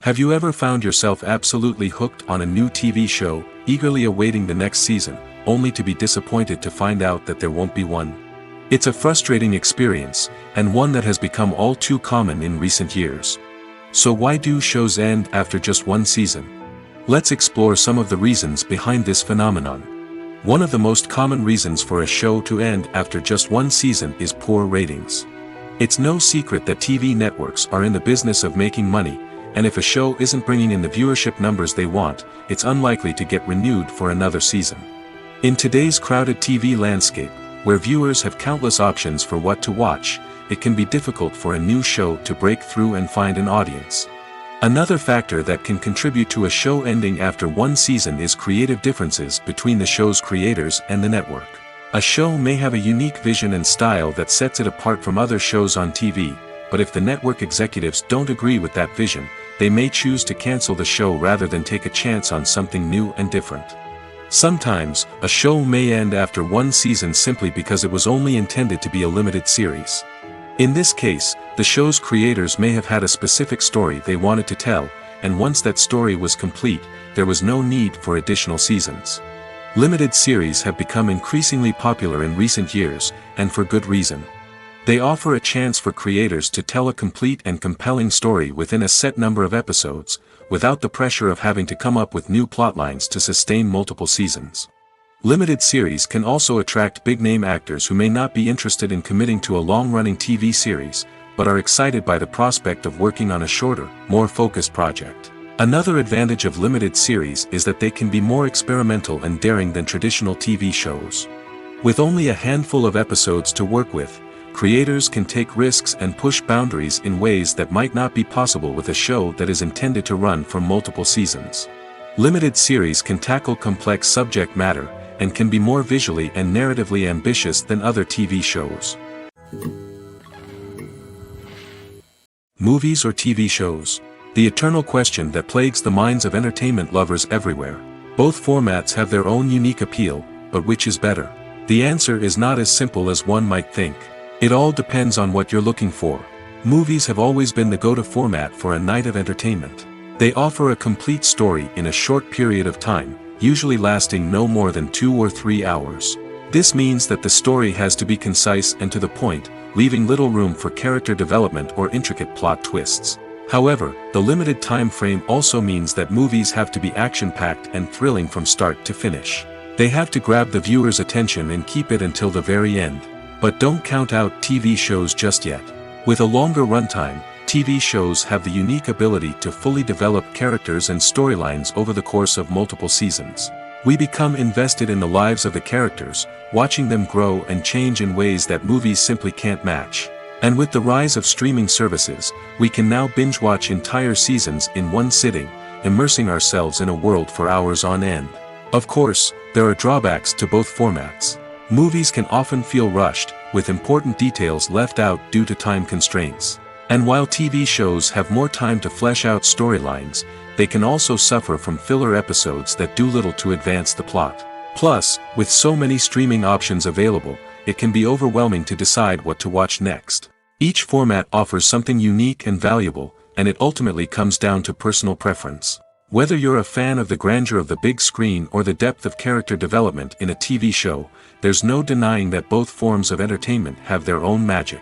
Have you ever found yourself absolutely hooked on a new TV show, eagerly awaiting the next season, only to be disappointed to find out that there won't be one? It's a frustrating experience, and one that has become all too common in recent years. So why do shows end after just one season? Let's explore some of the reasons behind this phenomenon. One of the most common reasons for a show to end after just one season is poor ratings. It's no secret that TV networks are in the business of making money, and if a show isn't bringing in the viewership numbers they want, it's unlikely to get renewed for another season. In today's crowded TV landscape, where viewers have countless options for what to watch, it can be difficult for a new show to break through and find an audience. Another factor that can contribute to a show ending after one season is creative differences between the show's creators and the network. A show may have a unique vision and style that sets it apart from other shows on TV, but if the network executives don't agree with that vision, they may choose to cancel the show rather than take a chance on something new and different. Sometimes, a show may end after one season simply because it was only intended to be a limited series. In this case, the show's creators may have had a specific story they wanted to tell, and once that story was complete, there was no need for additional seasons. Limited series have become increasingly popular in recent years, and for good reason. They offer a chance for creators to tell a complete and compelling story within a set number of episodes, without the pressure of having to come up with new plotlines to sustain multiple seasons. Limited series can also attract big-name actors who may not be interested in committing to a long-running TV series, but are excited by the prospect of working on a shorter, more focused project. Another advantage of limited series is that they can be more experimental and daring than traditional TV shows. With only a handful of episodes to work with, creators can take risks and push boundaries in ways that might not be possible with a show that is intended to run for multiple seasons. Limited series can tackle complex subject matter, and can be more visually and narratively ambitious than other TV shows. Movies or TV shows? The eternal question that plagues the minds of entertainment lovers everywhere. Both formats have their own unique appeal, but which is better? The answer is not as simple as one might think. It all depends on what you're looking for. Movies have always been the go-to format for a night of entertainment. They offer a complete story in a short period of time, usually lasting no more than 2 or 3 hours. This means that the story has to be concise and to the point, leaving little room for character development or intricate plot twists. However, the limited time frame also means that movies have to be action-packed and thrilling from start to finish. They have to grab the viewer's attention and keep it until the very end. But don't count out TV shows just yet. With a longer runtime, TV shows have the unique ability to fully develop characters and storylines over the course of multiple seasons. We become invested in the lives of the characters, watching them grow and change in ways that movies simply can't match. And with the rise of streaming services, we can now binge-watch entire seasons in one sitting, immersing ourselves in a world for hours on end. Of course, there are drawbacks to both formats. Movies can often feel rushed, with important details left out due to time constraints. And while TV shows have more time to flesh out storylines, they can also suffer from filler episodes that do little to advance the plot. Plus, with so many streaming options available, it can be overwhelming to decide what to watch next. Each format offers something unique and valuable, and it ultimately comes down to personal preference. Whether you're a fan of the grandeur of the big screen or the depth of character development in a TV show, there's no denying that both forms of entertainment have their own magic.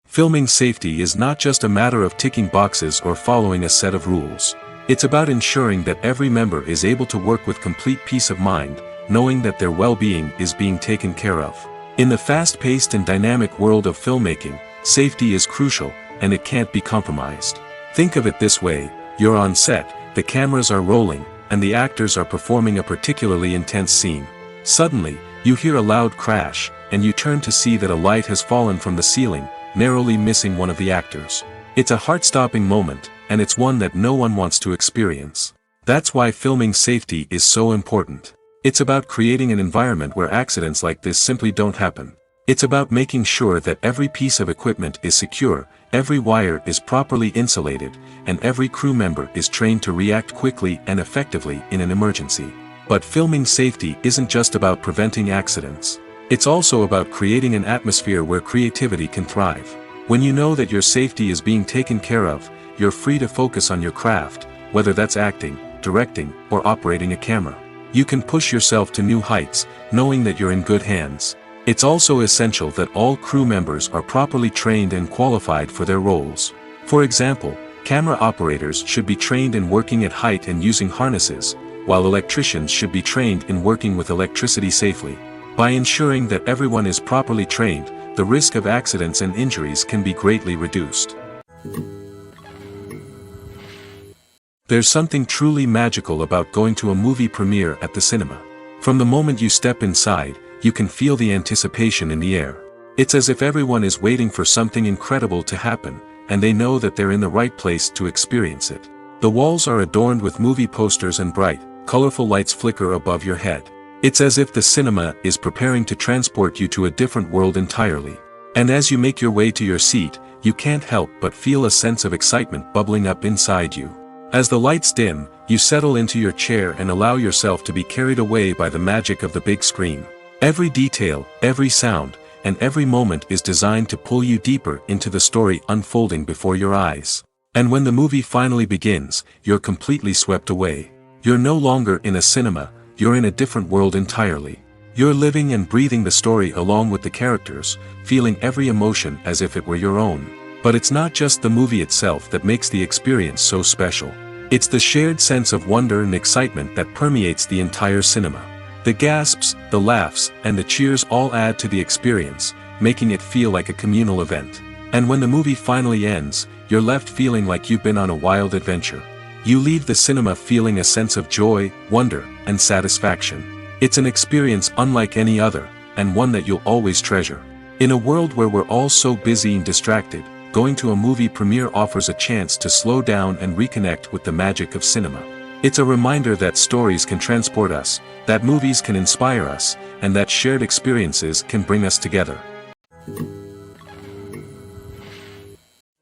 Filming safety is not just a matter of ticking boxes or following a set of rules. It's about ensuring that every member is able to work with complete peace of mind, knowing that their well-being is being taken care of. In the fast-paced and dynamic world of filmmaking, safety is crucial, and it can't be compromised. Think of it this way: you're on set, the cameras are rolling, and the actors are performing a particularly intense scene. Suddenly, you hear a loud crash, and you turn to see that a light has fallen from the ceiling, narrowly missing one of the actors. It's a heart-stopping moment, and it's one that no one wants to experience. That's why filming safety is so important. It's about creating an environment where accidents like this simply don't happen. It's about making sure that every piece of equipment is secure, every wire is properly insulated, and every crew member is trained to react quickly and effectively in an emergency. But filming safety isn't just about preventing accidents. It's also about creating an atmosphere where creativity can thrive. When you know that your safety is being taken care of, you're free to focus on your craft, whether that's acting, directing, or operating a camera. You can push yourself to new heights, knowing that you're in good hands. It's also essential that all crew members are properly trained and qualified for their roles. For example, camera operators should be trained in working at height and using harnesses, while electricians should be trained in working with electricity safely. By ensuring that everyone is properly trained, the risk of accidents and injuries can be greatly reduced. There's something truly magical about going to a movie premiere at the cinema. From the moment you step inside, you can feel the anticipation in the air. It's as if everyone is waiting for something incredible to happen, and they know that they're in the right place to experience it. The walls are adorned with movie posters and bright, colorful lights flicker above your head. It's as if the cinema is preparing to transport you to a different world entirely. And as you make your way to your seat, you can't help but feel a sense of excitement bubbling up inside you. As the lights dim, you settle into your chair and allow yourself to be carried away by the magic of the big screen. Every detail, every sound, and every moment is designed to pull you deeper into the story unfolding before your eyes. And when the movie finally begins, you're completely swept away. You're no longer in a cinema, you're in a different world entirely. You're living and breathing the story along with the characters, feeling every emotion as if it were your own. But it's not just the movie itself that makes the experience so special. It's the shared sense of wonder and excitement that permeates the entire cinema. The gasps, the laughs, and the cheers all add to the experience, making it feel like a communal event. And when the movie finally ends, you're left feeling like you've been on a wild adventure. You leave the cinema feeling a sense of joy, wonder, and satisfaction. It's an experience unlike any other, and one that you'll always treasure. In a world where we're all so busy and distracted, going to a movie premiere offers a chance to slow down and reconnect with the magic of cinema. It's a reminder that stories can transport us, that movies can inspire us, and that shared experiences can bring us together.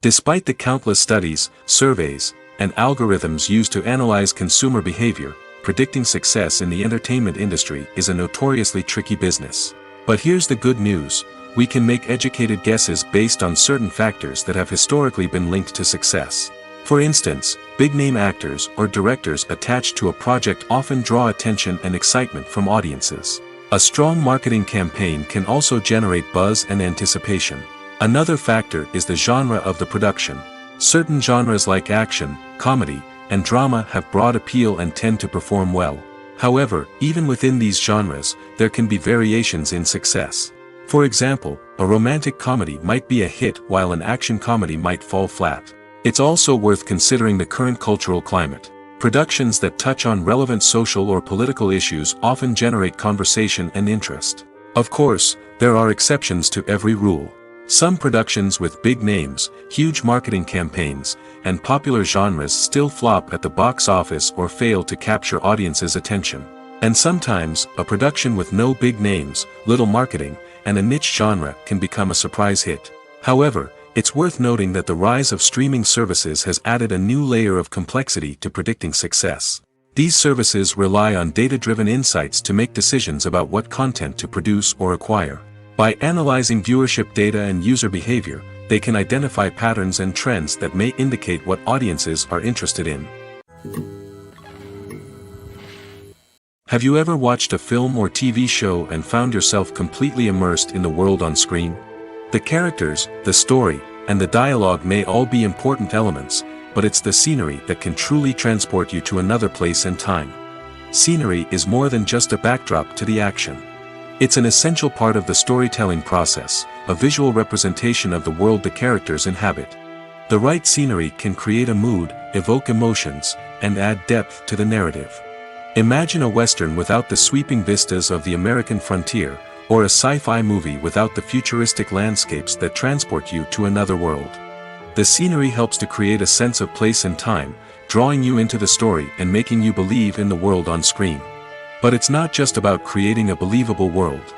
Despite the countless studies, surveys, and algorithms used to analyze consumer behavior, predicting success in the entertainment industry is a notoriously tricky business. But here's the good news: we can make educated guesses based on certain factors that have historically been linked to success. For instance, big-name actors or directors attached to a project often draw attention and excitement from audiences. A strong marketing campaign can also generate buzz and anticipation. Another factor is the genre of the production. Certain genres like action, comedy, and drama have broad appeal and tend to perform well. However, even within these genres, there can be variations in success. For example, a romantic comedy might be a hit while an action comedy might fall flat. It's also worth considering the current cultural climate. Productions that touch on relevant social or political issues often generate conversation and interest. Of course, there are exceptions to every rule. Some productions with big names, huge marketing campaigns, and popular genres still flop at the box office or fail to capture audiences' attention. And sometimes, a production with no big names, little marketing, and a niche genre can become a surprise hit. However, it's worth noting that the rise of streaming services has added a new layer of complexity to predicting success. These services rely on data-driven insights to make decisions about what content to produce or acquire. By analyzing viewership data and user behavior, they can identify patterns and trends that may indicate what audiences are interested in. Have you ever watched a film or TV show and found yourself completely immersed in the world on screen? The characters, the story, and the dialogue may all be important elements, but it's the scenery that can truly transport you to another place and time. Scenery is more than just a backdrop to the action. It's an essential part of the storytelling process, a visual representation of the world the characters inhabit. The right scenery can create a mood, evoke emotions, and add depth to the narrative. Imagine a Western without the sweeping vistas of the American frontier, or a sci-fi movie without the futuristic landscapes that transport you to another world. The scenery helps to create a sense of place and time, drawing you into the story and making you believe in the world on screen. But it's not just about creating a believable world.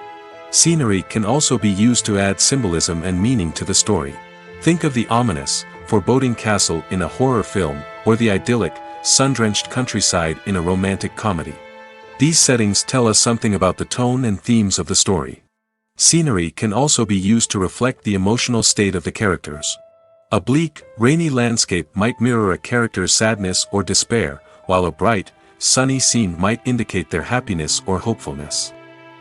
Scenery can also be used to add symbolism and meaning to the story. Think of the ominous, foreboding castle in a horror film, or the idyllic, sun-drenched countryside in a romantic comedy. These settings tell us something about the tone and themes of the story. Scenery can also be used to reflect the emotional state of the characters. A bleak, rainy landscape might mirror a character's sadness or despair, while a bright, sunny scene might indicate their happiness or hopefulness.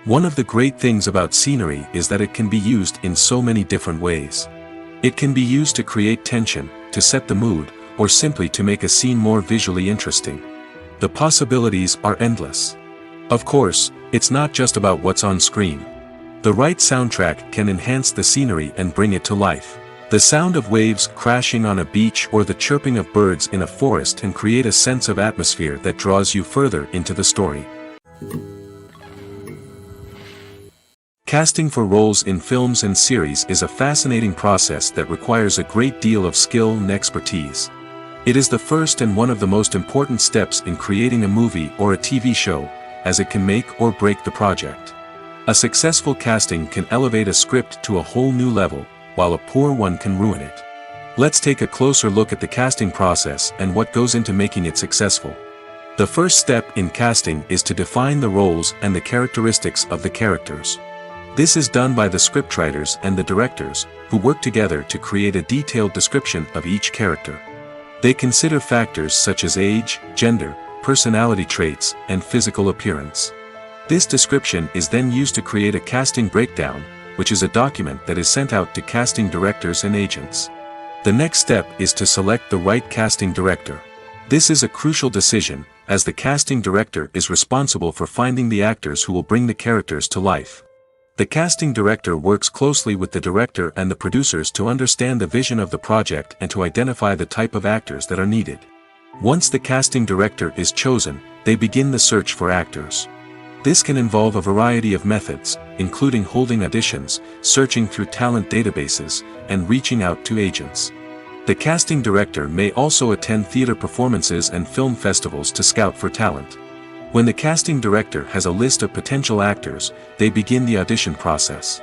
One of the great things about scenery is that it can be used in so many different ways. It can be used to create tension, to set the mood, or simply to make a scene more visually interesting. The possibilities are endless. Of course, it's not just about what's on screen. The right soundtrack can enhance the scenery and bring it to life. The sound of waves crashing on a beach or the chirping of birds in a forest can create a sense of atmosphere that draws you further into the story. Casting for roles in films and series is a fascinating process that requires a great deal of skill and expertise. It is the first and one of the most important steps in creating a movie or a TV show, as it can make or break the project. A successful casting can elevate a script to a whole new level, while a poor one can ruin it. Let's take a closer look at the casting process and what goes into making it successful. The first step in casting is to define the roles and the characteristics of the characters. This is done by the scriptwriters and the directors, who work together to create a detailed description of each character. They consider factors such as age, gender, personality traits, and physical appearance. This description is then used to create a casting breakdown, which is a document that is sent out to casting directors and agents. The next step is to select the right casting director. This is a crucial decision, as the casting director is responsible for finding the actors who will bring the characters to life. The casting director works closely with the director and the producers to understand the vision of the project and to identify the type of actors that are needed. Once the casting director is chosen, they begin the search for actors. This can involve a variety of methods, including holding auditions, searching through talent databases, and reaching out to agents. The casting director may also attend theater performances and film festivals to scout for talent. When the casting director has a list of potential actors, they begin the audition process.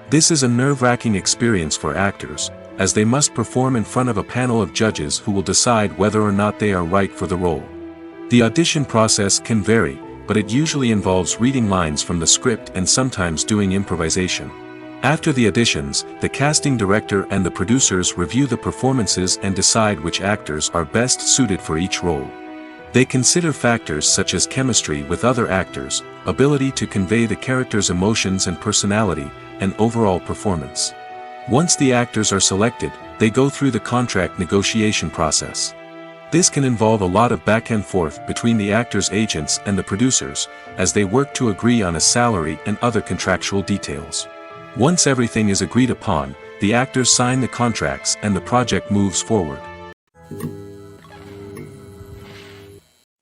This is a nerve-wracking experience for actors, as they must perform in front of a panel of judges who will decide whether or not they are right for the role. The audition process can vary, but it usually involves reading lines from the script and sometimes doing improvisation. After the auditions, the casting director and the producers review the performances and decide which actors are best suited for each role. They consider factors such as chemistry with other actors, ability to convey the character's emotions and personality, and overall performance. Once the actors are selected, they go through the contract negotiation process. This can involve a lot of back and forth between the actors' agents and the producers, as they work to agree on a salary and other contractual details. Once everything is agreed upon, the actors sign the contracts and the project moves forward.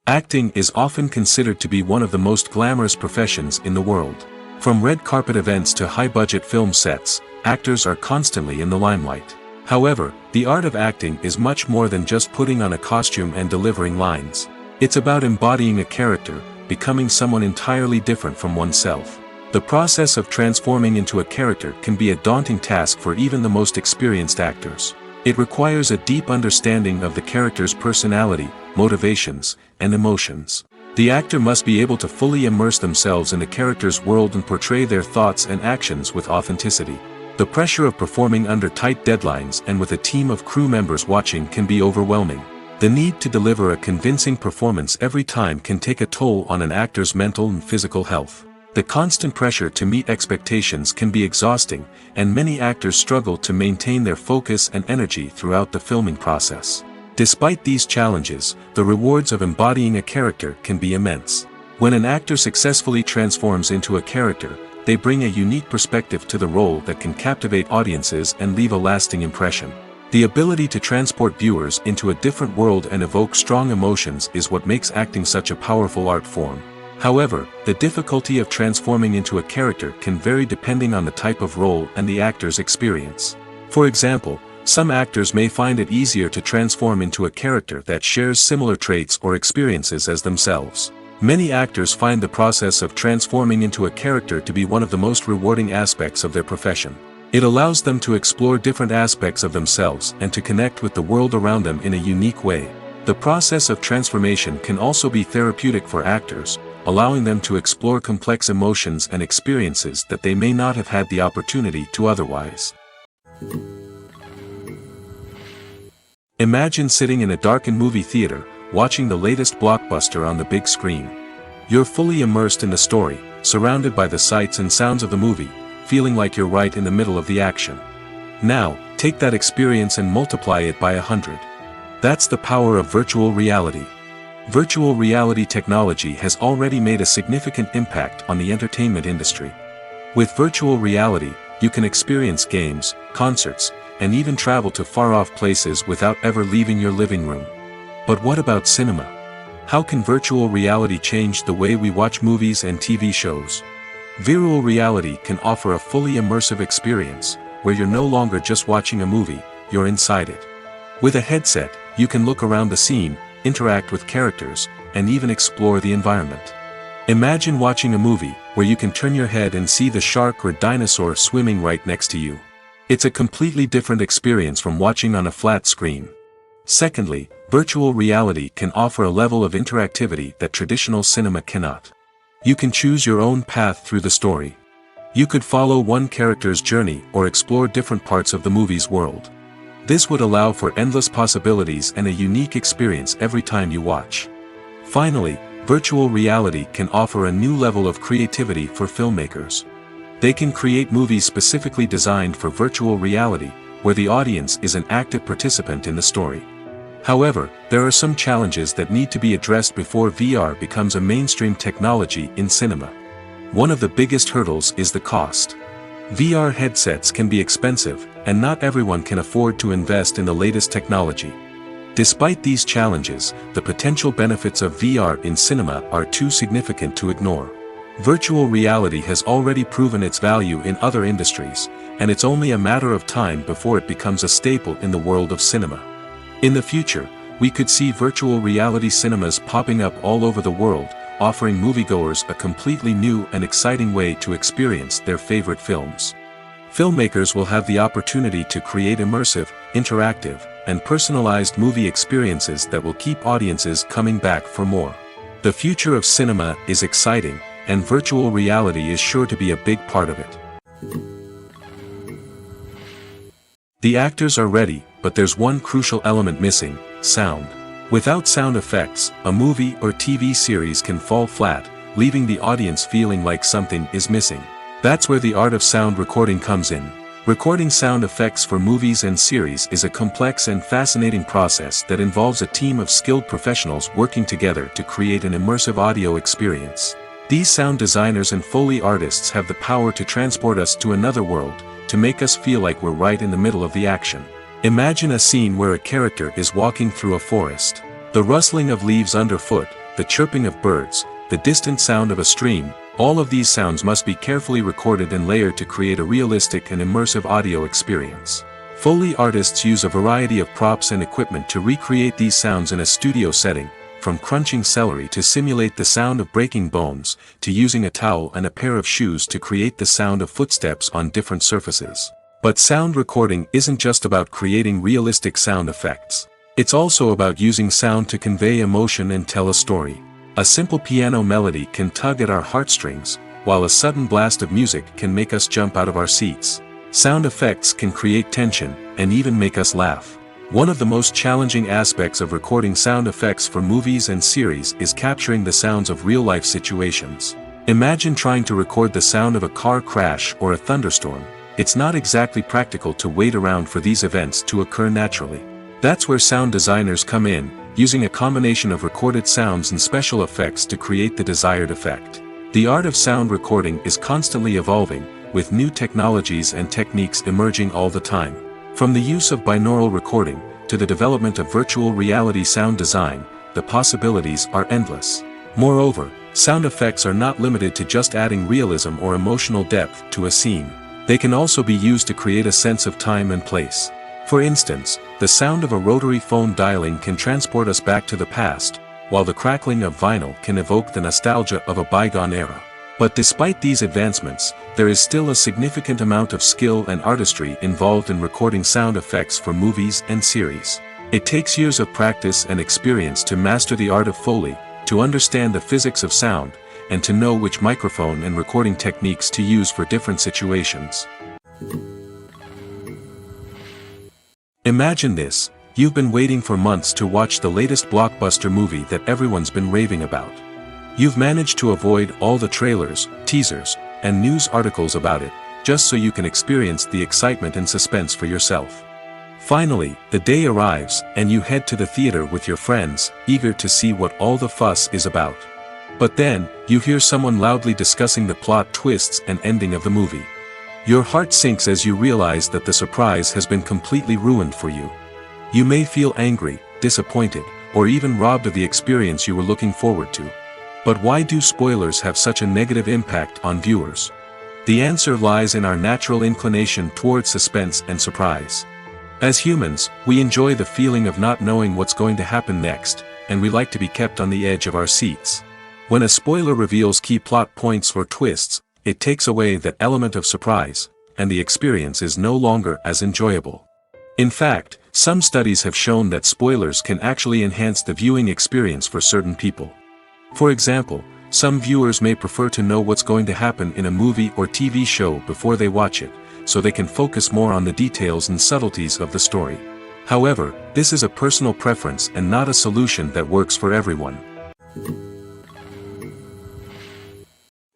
Acting is often considered to be one of the most glamorous professions in the world. From red carpet events to high-budget film sets, actors are constantly in the limelight. However, the art of acting is much more than just putting on a costume and delivering lines. It's about embodying a character, becoming someone entirely different from oneself. The process of transforming into a character can be a daunting task for even the most experienced actors. It requires a deep understanding of the character's personality, motivations, and emotions. The actor must be able to fully immerse themselves in the character's world and portray their thoughts and actions with authenticity. The pressure of performing under tight deadlines and with a team of crew members watching can be overwhelming. The need to deliver a convincing performance every time can take a toll on an actor's mental and physical health. The constant pressure to meet expectations can be exhausting, and many actors struggle to maintain their focus and energy throughout the filming process. Despite these challenges, the rewards of embodying a character can be immense. When an actor successfully transforms into a character, they bring a unique perspective to the role that can captivate audiences and leave a lasting impression. The ability to transport viewers into a different world and evoke strong emotions is what makes acting such a powerful art form. However, the difficulty of transforming into a character can vary depending on the type of role and the actor's experience. For example, some actors may find it easier to transform into a character that shares similar traits or experiences as themselves. Many actors find the process of transforming into a character to be one of the most rewarding aspects of their profession. It allows them to explore different aspects of themselves and to connect with the world around them in a unique way. The process of transformation can also be therapeutic for actors, allowing them to explore complex emotions and experiences that they may not have had the opportunity to otherwise. Imagine sitting in a darkened movie theater, watching the latest blockbuster on the big screen. You're fully immersed in the story, surrounded by the sights and sounds of the movie, feeling like you're right in the middle of the action. Now, take that experience and multiply it by 100. That's the power of virtual reality. Virtual reality technology has already made a significant impact on the entertainment industry. With virtual reality, you can experience games, concerts, and even travel to far-off places without ever leaving your living room. But what about cinema? How can virtual reality change the way we watch movies and TV shows? Virtual reality can offer a fully immersive experience, where you're no longer just watching a movie, you're inside it. With a headset, you can look around the scene, interact with characters, and even explore the environment. Imagine watching a movie where you can turn your head and see the shark or dinosaur swimming right next to you. It's a completely different experience from watching on a flat screen. Secondly, virtual reality can offer a level of interactivity that traditional cinema cannot. You can choose your own path through the story. You could follow one character's journey or explore different parts of the movie's world. This would allow for endless possibilities and a unique experience every time you watch. Finally, virtual reality can offer a new level of creativity for filmmakers. They can create movies specifically designed for virtual reality, where the audience is an active participant in the story. However, there are some challenges that need to be addressed before VR becomes a mainstream technology in cinema. One of the biggest hurdles is the cost. VR headsets can be expensive, and not everyone can afford to invest in the latest technology. Despite these challenges, the potential benefits of VR in cinema are too significant to ignore. Virtual reality has already proven its value in other industries, and it's only a matter of time before it becomes a staple in the world of cinema. In the future, we could see virtual reality cinemas popping up all over the world, offering moviegoers a completely new and exciting way to experience their favorite films. Filmmakers will have the opportunity to create immersive, interactive, and personalized movie experiences that will keep audiences coming back for more. The future of cinema is exciting, and virtual reality is sure to be a big part of it. The actors are ready, but there's one crucial element missing: sound. Without sound effects, a movie or TV series can fall flat, leaving the audience feeling like something is missing. That's where the art of sound recording comes in. Recording sound effects for movies and series is a complex and fascinating process that involves a team of skilled professionals working together to create an immersive audio experience. These sound designers and Foley artists have the power to transport us to another world, to make us feel like we're right in the middle of the action. Imagine a scene where a character is walking through a forest. The rustling of leaves underfoot, the chirping of birds, the distant sound of a stream, all of these sounds must be carefully recorded and layered to create a realistic and immersive audio experience. Foley artists use a variety of props and equipment to recreate these sounds in a studio setting, from crunching celery to simulate the sound of breaking bones, to using a towel and a pair of shoes to create the sound of footsteps on different surfaces. But sound recording isn't just about creating realistic sound effects. It's also about using sound to convey emotion and tell a story. A simple piano melody can tug at our heartstrings, while a sudden blast of music can make us jump out of our seats. Sound effects can create tension, and even make us laugh. One of the most challenging aspects of recording sound effects for movies and series is capturing the sounds of real-life situations. Imagine trying to record the sound of a car crash or a thunderstorm. It's not exactly practical to wait around for these events to occur naturally. That's where sound designers come in, using a combination of recorded sounds and special effects to create the desired effect. The art of sound recording is constantly evolving, with new technologies and techniques emerging all the time. From the use of binaural recording, to the development of virtual reality sound design, the possibilities are endless. Moreover, sound effects are not limited to just adding realism or emotional depth to a scene. They can also be used to create a sense of time and place. For instance, the sound of a rotary phone dialing can transport us back to the past, while the crackling of vinyl can evoke the nostalgia of a bygone era. But despite these advancements, there is still a significant amount of skill and artistry involved in recording sound effects for movies and series. It takes years of practice and experience to master the art of Foley, to understand the physics of sound, and to know which microphone and recording techniques to use for different situations. Imagine this: you've been waiting for months to watch the latest blockbuster movie that everyone's been raving about. You've managed to avoid all the trailers, teasers, and news articles about it, just so you can experience the excitement and suspense for yourself. Finally, the day arrives, and you head to the theater with your friends, eager to see what all the fuss is about. But then, you hear someone loudly discussing the plot twists and ending of the movie. Your heart sinks as you realize that the surprise has been completely ruined for you. You may feel angry, disappointed, or even robbed of the experience you were looking forward to. But why do spoilers have such a negative impact on viewers? The answer lies in our natural inclination toward suspense and surprise. As humans, we enjoy the feeling of not knowing what's going to happen next, and we like to be kept on the edge of our seats. When a spoiler reveals key plot points or twists, it takes away that element of surprise, and the experience is no longer as enjoyable. In fact, some studies have shown that spoilers can actually enhance the viewing experience for certain people. For example, some viewers may prefer to know what's going to happen in a movie or TV show before they watch it, so they can focus more on the details and subtleties of the story. However, this is a personal preference and not a solution that works for everyone.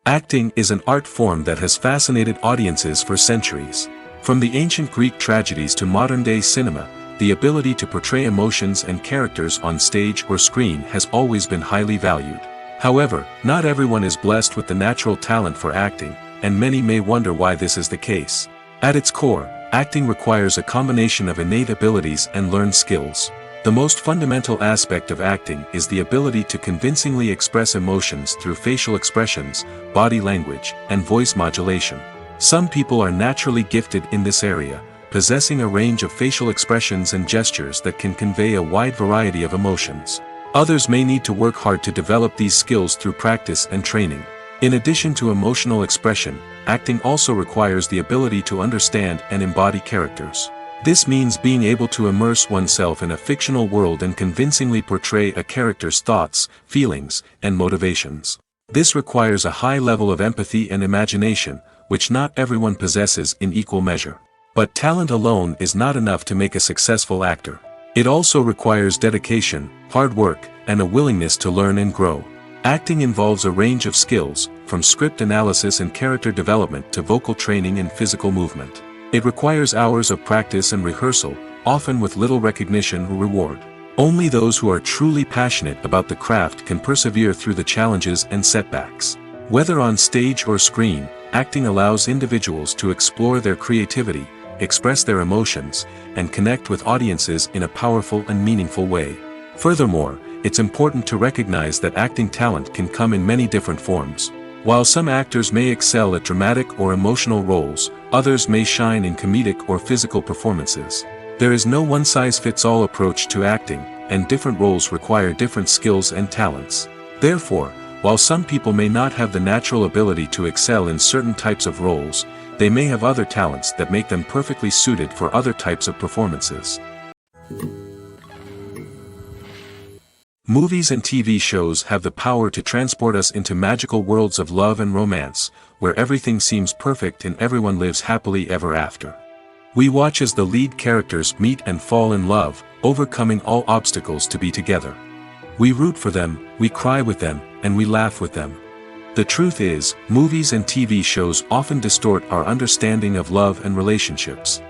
Acting is an art form that has fascinated audiences for centuries. From the ancient Greek tragedies to modern-day cinema, the ability to portray emotions and characters on stage or screen has always been highly valued. However, not everyone is blessed with the natural talent for acting, and many may wonder why this is the case. At its core, acting requires a combination of innate abilities and learned skills. The most fundamental aspect of acting is the ability to convincingly express emotions through facial expressions, body language, and voice modulation. Some people are naturally gifted in this area, possessing a range of facial expressions and gestures that can convey a wide variety of emotions. Others may need to work hard to develop these skills through practice and training. In addition to emotional expression, acting also requires the ability to understand and embody characters. This means being able to immerse oneself in a fictional world and convincingly portray a character's thoughts, feelings, and motivations. This requires a high level of empathy and imagination, which not everyone possesses in equal measure. But talent alone is not enough to make a successful actor. It also requires dedication, hard work, and a willingness to learn and grow. Acting involves a range of skills, from script analysis and character development to vocal training and physical movement. It requires hours of practice and rehearsal, often with little recognition or reward. Only those who are truly passionate about the craft can persevere through the challenges and setbacks. Whether on stage or screen, acting allows individuals to explore their creativity, express their emotions, and connect with audiences in a powerful and meaningful way. Furthermore, it's important to recognize that acting talent can come in many different forms. While some actors may excel at dramatic or emotional roles, others may shine in comedic or physical performances. There is no one-size-fits-all approach to acting, and different roles require different skills and talents. Therefore, while some people may not have the natural ability to excel in certain types of roles, they may have other talents that make them perfectly suited for other types of performances. Movies and TV shows have the power to transport us into magical worlds of love and romance, where everything seems perfect and everyone lives happily ever after. We watch as the lead characters meet and fall in love, overcoming all obstacles to be together. We root for them, we cry with them, and we laugh with them. The truth is, movies and TV shows often distort our understanding of love and relationships.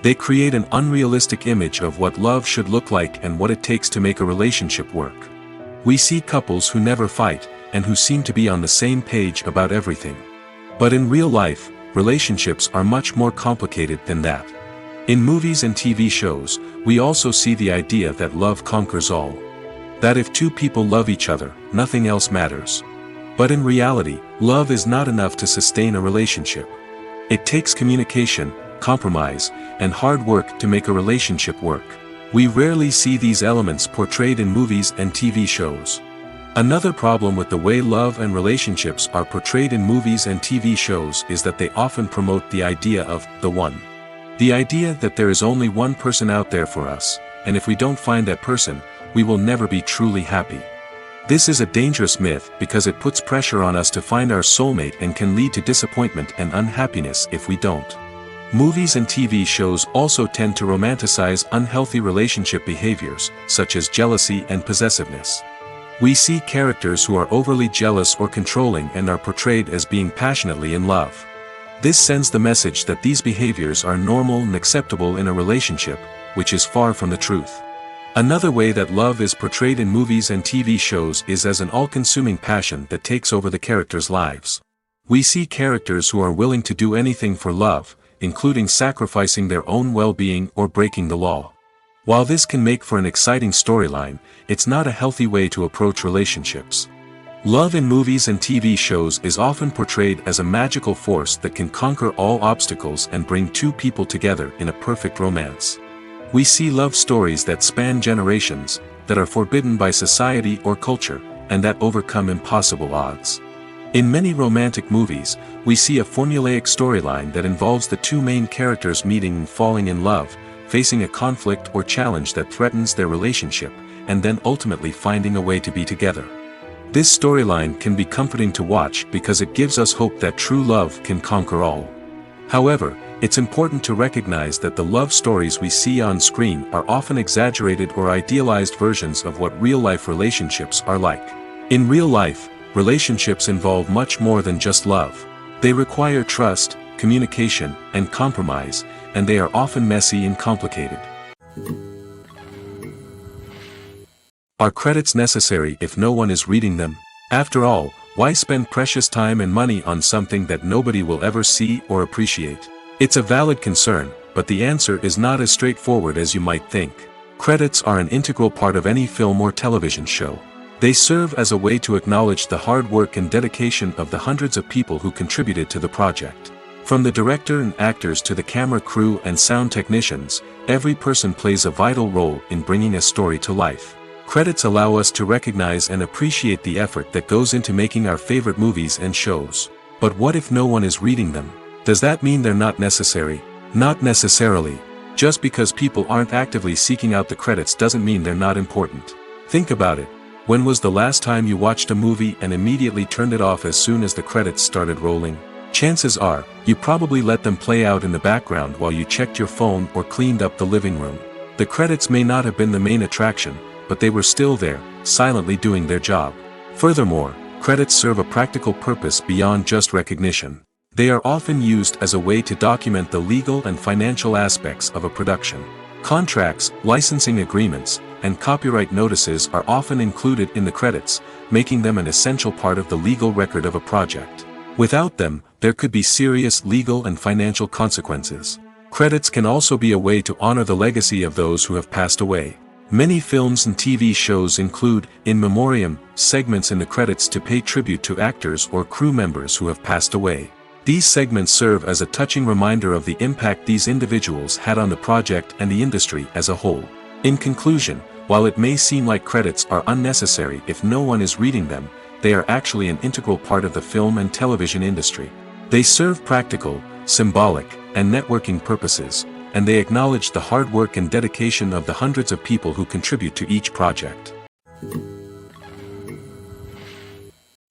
They create an unrealistic image of what love should look like and what it takes to make a relationship work. We see couples who never fight, and who seem to be on the same page about everything. But in real life, relationships are much more complicated than that. In movies and TV shows, we also see the idea that love conquers all. That if two people love each other, nothing else matters. But in reality, love is not enough to sustain a relationship. It takes communication, compromise, and hard work to make a relationship work. We rarely see these elements portrayed in movies and TV shows. Another problem with the way love and relationships are portrayed in movies and TV shows is that they often promote the idea of the one. The idea that there is only one person out there for us, and if we don't find that person, we will never be truly happy. This is a dangerous myth because it puts pressure on us to find our soulmate and can lead to disappointment and unhappiness if we don't. Movies and TV shows also tend to romanticize unhealthy relationship behaviors, such as jealousy and possessiveness. We see characters who are overly jealous or controlling and are portrayed as being passionately in love. This sends the message that these behaviors are normal and acceptable in a relationship, which is far from the truth. Another way that love is portrayed in movies and TV shows is as an all-consuming passion that takes over the characters' lives. We see characters who are willing to do anything for love, including sacrificing their own well-being or breaking the law. While this can make for an exciting storyline, it's not a healthy way to approach relationships. Love in movies and TV shows is often portrayed as a magical force that can conquer all obstacles and bring two people together in a perfect romance. We see love stories that span generations, that are forbidden by society or culture, and that overcome impossible odds. In many romantic movies, we see a formulaic storyline that involves the two main characters meeting and falling in love, facing a conflict or challenge that threatens their relationship, and then ultimately finding a way to be together. This storyline can be comforting to watch because it gives us hope that true love can conquer all. However, it's important to recognize that the love stories we see on screen are often exaggerated or idealized versions of what real-life relationships are like. In real life, relationships involve much more than just love. They require trust, communication, and compromise, and they are often messy and complicated. Are credits necessary if no one is reading them? After all, why spend precious time and money on something that nobody will ever see or appreciate? It's a valid concern, but the answer is not as straightforward as you might think. Credits are an integral part of any film or television show. They serve as a way to acknowledge the hard work and dedication of the hundreds of people who contributed to the project. From the director and actors to the camera crew and sound technicians, every person plays a vital role in bringing a story to life. Credits allow us to recognize and appreciate the effort that goes into making our favorite movies and shows. But what if no one is reading them? Does that mean they're not necessary? Not necessarily. Just because people aren't actively seeking out the credits doesn't mean they're not important. Think about it. When was the last time you watched a movie and immediately turned it off as soon as the credits started rolling? Chances are, you probably let them play out in the background while you checked your phone or cleaned up the living room. The credits may not have been the main attraction, but they were still there, silently doing their job. Furthermore, credits serve a practical purpose beyond just recognition. They are often used as a way to document the legal and financial aspects of a production. Contracts, licensing agreements, and copyright notices are often included in the credits, making them an essential part of the legal record of a project. Without them, there could be serious legal and financial consequences. Credits can also be a way to honor the legacy of those who have passed away. Many films and TV shows include, in memoriam, segments in the credits to pay tribute to actors or crew members who have passed away. These segments serve as a touching reminder of the impact these individuals had on the project and the industry as a whole. In conclusion, while it may seem like credits are unnecessary if no one is reading them, they are actually an integral part of the film and television industry. They serve practical, symbolic, and networking purposes, and they acknowledge the hard work and dedication of the hundreds of people who contribute to each project.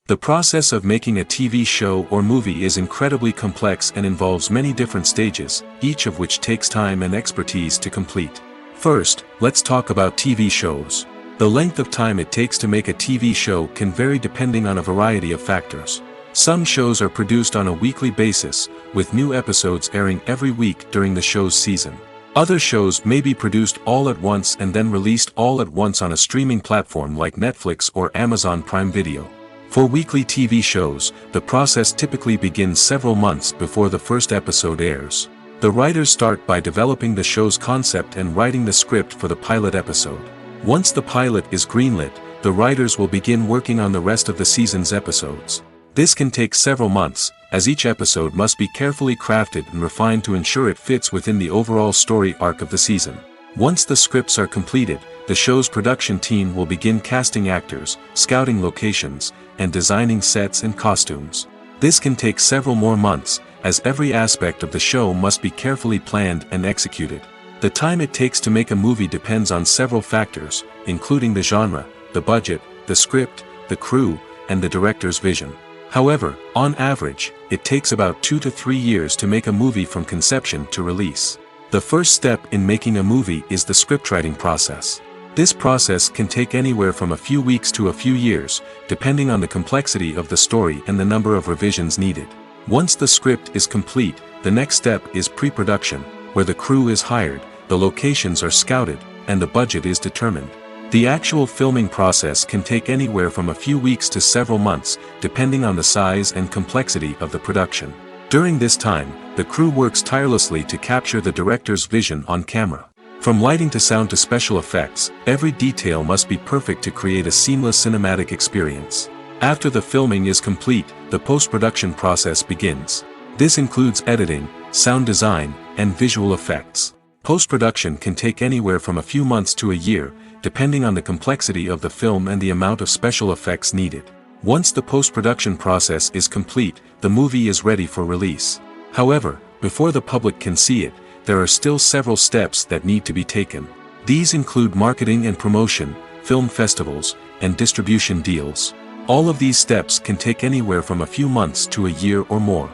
The process of making a TV show or movie is incredibly complex and involves many different stages, each of which takes time and expertise to complete. First, let's talk about TV shows. The length of time it takes to make a TV show can vary depending on a variety of factors. Some shows are produced on a weekly basis, with new episodes airing every week during the show's season. Other shows may be produced all at once and then released all at once on a streaming platform like Netflix or Amazon Prime Video. For weekly TV shows, the process typically begins several months before the first episode airs. The writers start by developing the show's concept and writing the script for the pilot episode. Once the pilot is greenlit, the writers will begin working on the rest of the season's episodes. This can take several months, as each episode must be carefully crafted and refined to ensure it fits within the overall story arc of the season. Once the scripts are completed, the show's production team will begin casting actors, scouting locations, and designing sets and costumes. This can take several more months, as every aspect of the show must be carefully planned and executed. The time it takes to make a movie depends on several factors, including the genre, the budget, the script, the crew, and the director's vision. However, on average, it takes about 2 to 3 years to make a movie from conception to release. The first step in making a movie is the scriptwriting process. This process can take anywhere from a few weeks to a few years, depending on the complexity of the story and the number of revisions needed. Once the script is complete, the next step is pre-production, where the crew is hired, the locations are scouted, and the budget is determined. The actual filming process can take anywhere from a few weeks to several months, depending on the size and complexity of the production. During this time, the crew works tirelessly to capture the director's vision on camera. From lighting to sound to special effects, every detail must be perfect to create a seamless cinematic experience. After the filming is complete, the post-production process begins. This includes editing, sound design, and visual effects. Post-production can take anywhere from a few months to a year, depending on the complexity of the film and the amount of special effects needed. Once the post-production process is complete, the movie is ready for release. However, before the public can see it, there are still several steps that need to be taken. These include marketing and promotion, film festivals, and distribution deals. All of these steps can take anywhere from a few months to a year or more.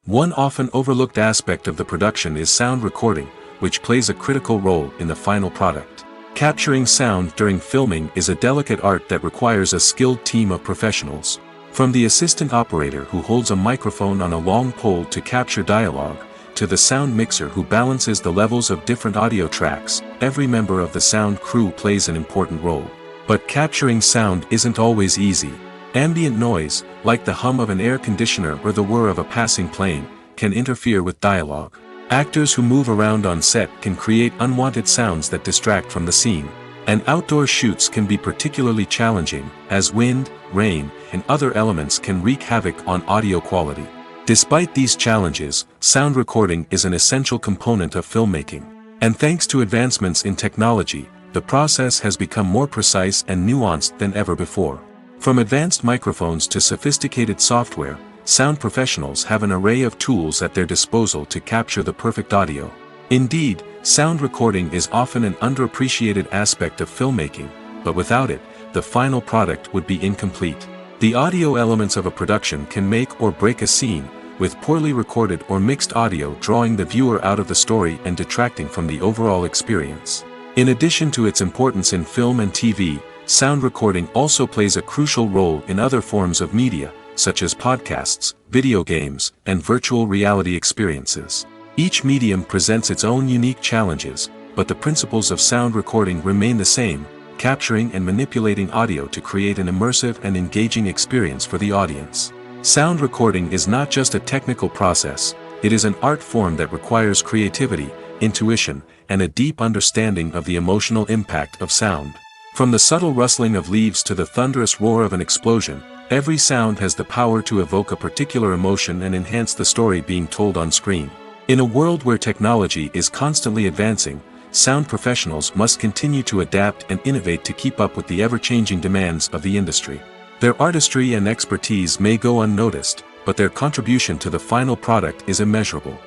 One often overlooked aspect of the production is sound recording, which plays a critical role in the final product. Capturing sound during filming is a delicate art that requires a skilled team of professionals. From the assistant operator who holds a microphone on a long pole to capture dialogue, to the sound mixer who balances the levels of different audio tracks, every member of the sound crew plays an important role. But capturing sound isn't always easy. Ambient noise, like the hum of an air conditioner or the whir of a passing plane, can interfere with dialogue. Actors who move around on set can create unwanted sounds that distract from the scene. And outdoor shoots can be particularly challenging, as wind, rain, and other elements can wreak havoc on audio quality. Despite these challenges, sound recording is an essential component of filmmaking. And thanks to advancements in technology, the process has become more precise and nuanced than ever before. From advanced microphones to sophisticated software, sound professionals have an array of tools at their disposal to capture the perfect audio. Indeed, sound recording is often an underappreciated aspect of filmmaking, but without it, the final product would be incomplete. The audio elements of a production can make or break a scene, with poorly recorded or mixed audio drawing the viewer out of the story and detracting from the overall experience. In addition to its importance in film and TV, sound recording also plays a crucial role in other forms of media, such as podcasts, video games, and virtual reality experiences. Each medium presents its own unique challenges, but the principles of sound recording remain the same, capturing and manipulating audio to create an immersive and engaging experience for the audience. Sound recording is not just a technical process, it is an art form that requires creativity, intuition, and a deep understanding of the emotional impact of sound. From the subtle rustling of leaves to the thunderous roar of an explosion, every sound has the power to evoke a particular emotion and enhance the story being told on screen. In a world where technology is constantly advancing, sound professionals must continue to adapt and innovate to keep up with the ever-changing demands of the industry. Their artistry and expertise may go unnoticed, but their contribution to the final product is immeasurable.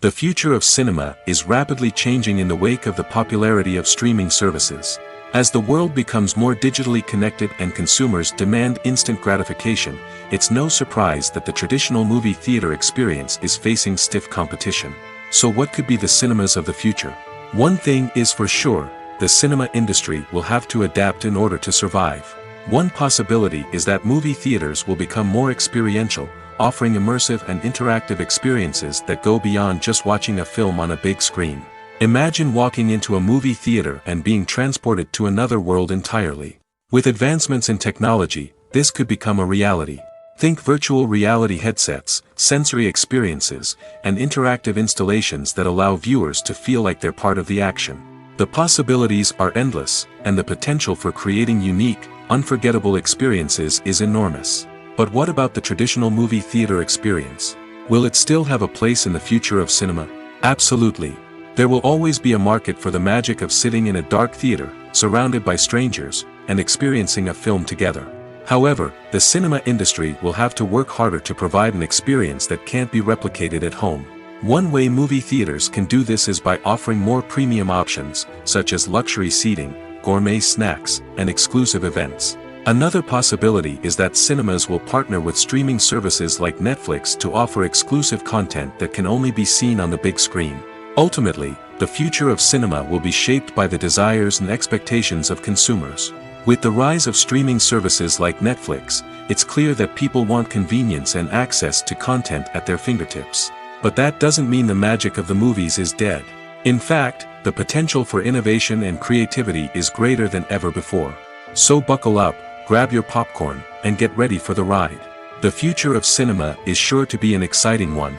The future of cinema is rapidly changing in the wake of the popularity of streaming services. As the world becomes more digitally connected and consumers demand instant gratification, it's no surprise that the traditional movie theater experience is facing stiff competition. So what could be the cinemas of the future? One thing is for sure, the cinema industry will have to adapt in order to survive. One possibility is that movie theaters will become more experiential, offering immersive and interactive experiences that go beyond just watching a film on a big screen. Imagine walking into a movie theater and being transported to another world entirely. With advancements in technology, this could become a reality. Think virtual reality headsets, sensory experiences, and interactive installations that allow viewers to feel like they're part of the action. The possibilities are endless, and the potential for creating unique, unforgettable experiences is enormous. But what about the traditional movie theater experience? Will it still have a place in the future of cinema? Absolutely. There will always be a market for the magic of sitting in a dark theater, surrounded by strangers, and experiencing a film together. However, the cinema industry will have to work harder to provide an experience that can't be replicated at home. One way movie theaters can do this is by offering more premium options, such as luxury seating, gourmet snacks, and exclusive events. Another possibility is that cinemas will partner with streaming services like Netflix to offer exclusive content that can only be seen on the big screen. Ultimately, the future of cinema will be shaped by the desires and expectations of consumers. With the rise of streaming services like Netflix, it's clear that people want convenience and access to content at their fingertips. But that doesn't mean the magic of the movies is dead. In fact, the potential for innovation and creativity is greater than ever before. So buckle up, grab your popcorn, and get ready for the ride. The future of cinema is sure to be an exciting one.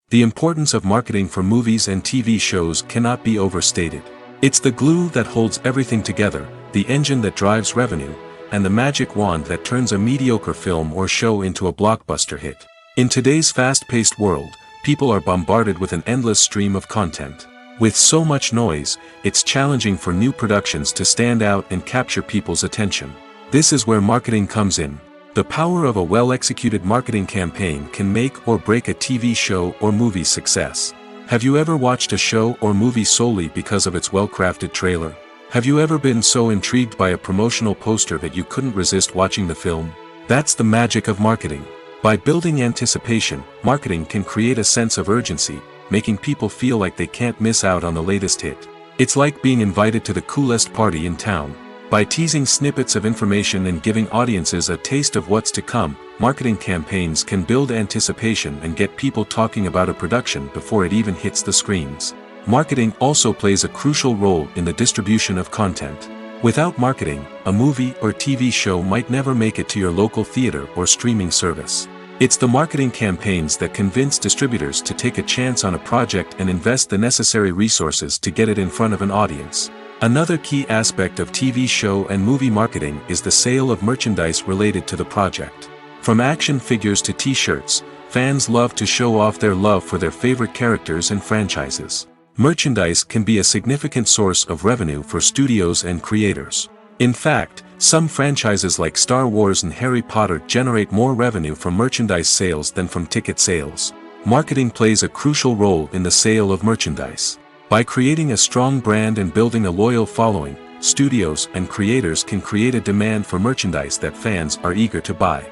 The importance of marketing for movies and TV shows cannot be overstated. It's the glue that holds everything together, the engine that drives revenue, and the magic wand that turns a mediocre film or show into a blockbuster hit. In today's fast-paced world, people are bombarded with an endless stream of content. With so much noise, it's challenging for new productions to stand out and capture people's attention. This is where marketing comes in. The power of a well-executed marketing campaign can make or break a TV show or movie's success. Have you ever watched a show or movie solely because of its well-crafted trailer? Have you ever been so intrigued by a promotional poster that you couldn't resist watching the film? That's the magic of marketing. By building anticipation, marketing can create a sense of urgency, making people feel like they can't miss out on the latest hit. It's like being invited to the coolest party in town. By teasing snippets of information and giving audiences a taste of what's to come, marketing campaigns can build anticipation and get people talking about a production before it even hits the screens. Marketing also plays a crucial role in the distribution of content. Without marketing, a movie or TV show might never make it to your local theater or streaming service. It's the marketing campaigns that convince distributors to take a chance on a project and invest the necessary resources to get it in front of an audience. Another key aspect of TV show and movie marketing is the sale of merchandise related to the project. From action figures to t-shirts, fans love to show off their love for their favorite characters and franchises. Merchandise can be a significant source of revenue for studios and creators. In fact, some franchises like Star Wars and Harry Potter generate more revenue from merchandise sales than from ticket sales. Marketing plays a crucial role in the sale of merchandise. By creating a strong brand and building a loyal following, studios and creators can create a demand for merchandise that fans are eager to buy.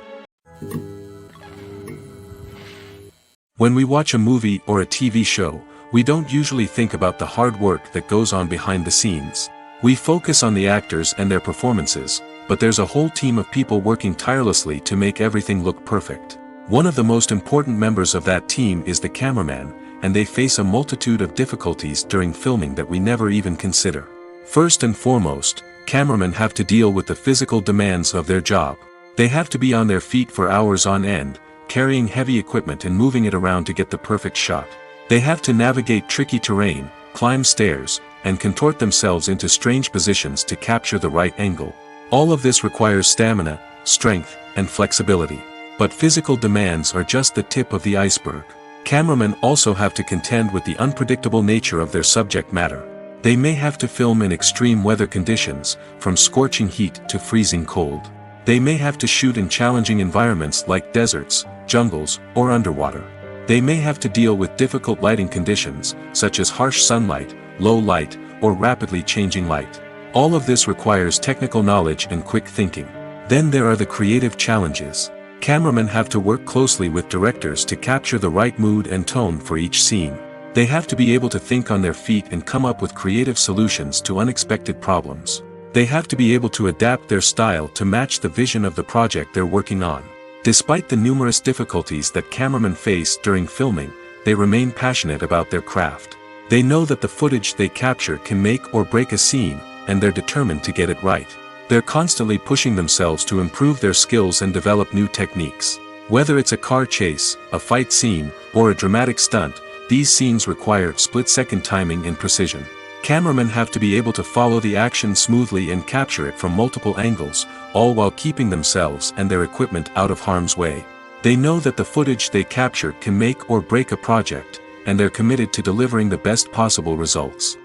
When we watch a movie or a TV show, we don't usually think about the hard work that goes on behind the scenes. We focus on the actors and their performances, but there's a whole team of people working tirelessly to make everything look perfect. One of the most important members of that team is the cameraman, and they face a multitude of difficulties during filming that we never even consider. First and foremost, cameramen have to deal with the physical demands of their job. They have to be on their feet for hours on end, carrying heavy equipment and moving it around to get the perfect shot. They have to navigate tricky terrain, climb stairs, and contort themselves into strange positions to capture the right angle. All of this requires stamina, strength, and flexibility. But physical demands are just the tip of the iceberg. Cameramen also have to contend with the unpredictable nature of their subject matter. They may have to film in extreme weather conditions, from scorching heat to freezing cold. They may have to shoot in challenging environments like deserts, jungles, or underwater. They may have to deal with difficult lighting conditions, such as harsh sunlight, low light, or rapidly changing light. All of this requires technical knowledge and quick thinking. Then there are the creative challenges. Cameramen have to work closely with directors to capture the right mood and tone for each scene. They have to be able to think on their feet and come up with creative solutions to unexpected problems. They have to be able to adapt their style to match the vision of the project they're working on. Despite the numerous difficulties that cameramen face during filming, they remain passionate about their craft. They know that the footage they capture can make or break a scene, and they're determined to get it right. They're constantly pushing themselves to improve their skills and develop new techniques. Whether it's a car chase, a fight scene, or a dramatic stunt, these scenes require split-second timing and precision. Cameramen have to be able to follow the action smoothly and capture it from multiple angles, all while keeping themselves and their equipment out of harm's way. They know that the footage they capture can make or break a project, and they're committed to delivering the best possible results.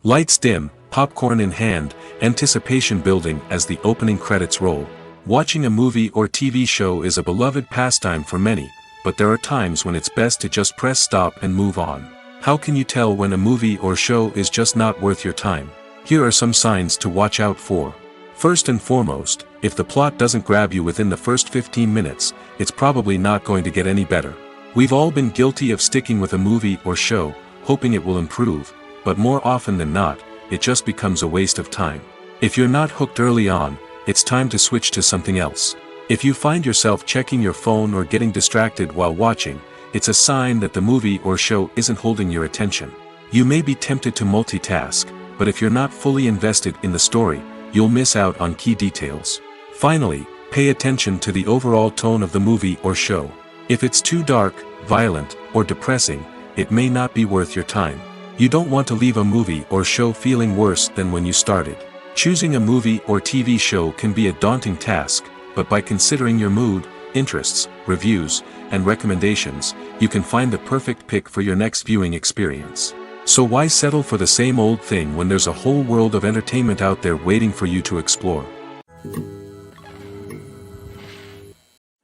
Lights dim, popcorn in hand, anticipation building as the opening credits roll. Watching a movie or TV show is a beloved pastime for many, but there are times when it's best to just press stop and move on. How can you tell when a movie or show is just not worth your time? Here are some signs to watch out for. First and foremost, if the plot doesn't grab you within the first 15 minutes, it's probably not going to get any better. We've all been guilty of sticking with a movie or show, hoping it will improve, but more often than not, it just becomes a waste of time. If you're not hooked early on, it's time to switch to something else. If you find yourself checking your phone or getting distracted while watching, it's a sign that the movie or show isn't holding your attention. You may be tempted to multitask, but if you're not fully invested in the story, you'll miss out on key details. Finally, pay attention to the overall tone of the movie or show. If it's too dark, violent, or depressing, it may not be worth your time. You don't want to leave a movie or show feeling worse than when you started. Choosing a movie or TV show can be a daunting task, but by considering your mood, interests, reviews, and recommendations, you can find the perfect pick for your next viewing experience. So why settle for the same old thing when there's a whole world of entertainment out there waiting for you to explore?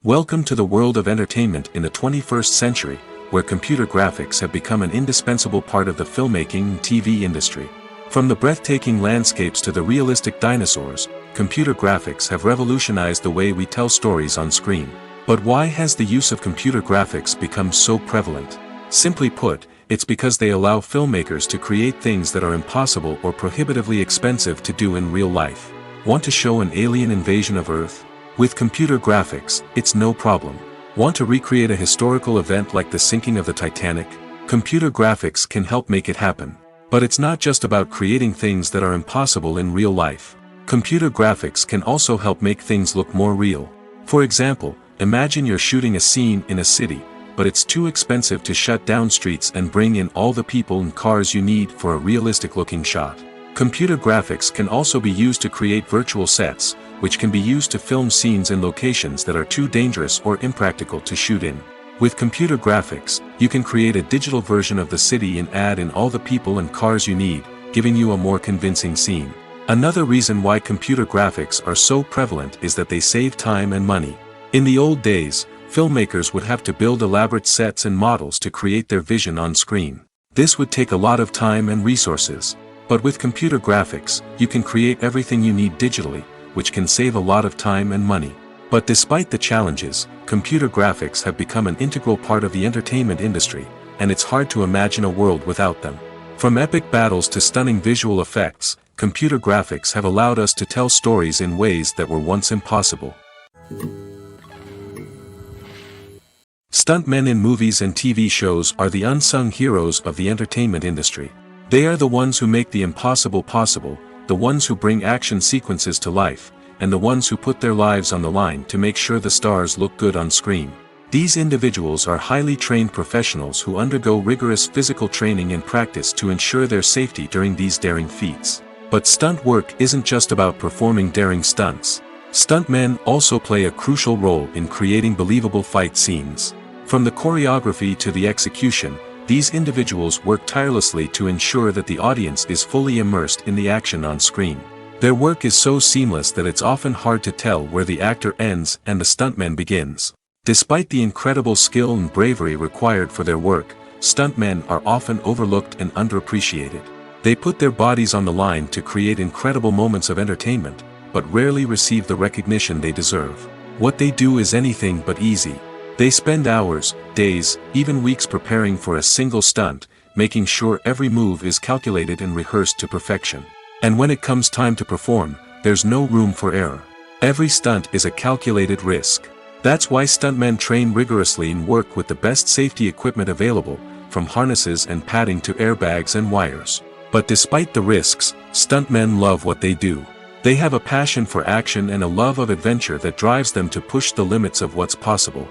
Welcome to the world of entertainment in the 21st century, where computer graphics have become an indispensable part of the filmmaking and TV industry. From the breathtaking landscapes to the realistic dinosaurs, computer graphics have revolutionized the way we tell stories on screen. But why has the use of computer graphics become so prevalent? Simply put, it's because they allow filmmakers to create things that are impossible or prohibitively expensive to do in real life. Want to show an alien invasion of Earth? With computer graphics, it's no problem. Want to recreate a historical event like the sinking of the Titanic? Computer graphics can help make it happen. But it's not just about creating things that are impossible in real life. Computer graphics can also help make things look more real. For example, imagine you're shooting a scene in a city, but it's too expensive to shut down streets and bring in all the people and cars you need for a realistic-looking shot. Computer graphics can also be used to create virtual sets, which can be used to film scenes in locations that are too dangerous or impractical to shoot in. With computer graphics, you can create a digital version of the city and add in all the people and cars you need, giving you a more convincing scene. Another reason why computer graphics are so prevalent is that they save time and money. In the old days, filmmakers would have to build elaborate sets and models to create their vision on screen. This would take a lot of time and resources. But with computer graphics, you can create everything you need digitally, which can save a lot of time and money. But despite the challenges, computer graphics have become an integral part of the entertainment industry, and it's hard to imagine a world without them. From epic battles to stunning visual effects, computer graphics have allowed us to tell stories in ways that were once impossible. Stuntmen in movies and TV shows are the unsung heroes of the entertainment industry. They are the ones who make the impossible possible, the ones who bring action sequences to life, and the ones who put their lives on the line to make sure the stars look good on screen. These individuals are highly trained professionals who undergo rigorous physical training and practice to ensure their safety during these daring feats. But stunt work isn't just about performing daring stunts. Stuntmen also play a crucial role in creating believable fight scenes. From the choreography to the execution, these individuals work tirelessly to ensure that the audience is fully immersed in the action on screen. Their work is so seamless that it's often hard to tell where the actor ends and the stuntman begins. Despite the incredible skill and bravery required for their work, stuntmen are often overlooked and underappreciated. They put their bodies on the line to create incredible moments of entertainment, but rarely receive the recognition they deserve. What they do is anything but easy. They spend hours, days, even weeks preparing for a single stunt, making sure every move is calculated and rehearsed to perfection. And when it comes time to perform, there's no room for error. Every stunt is a calculated risk. That's why stuntmen train rigorously and work with the best safety equipment available, from harnesses and padding to airbags and wires. But despite the risks, stuntmen love what they do. They have a passion for action and a love of adventure that drives them to push the limits of what's possible.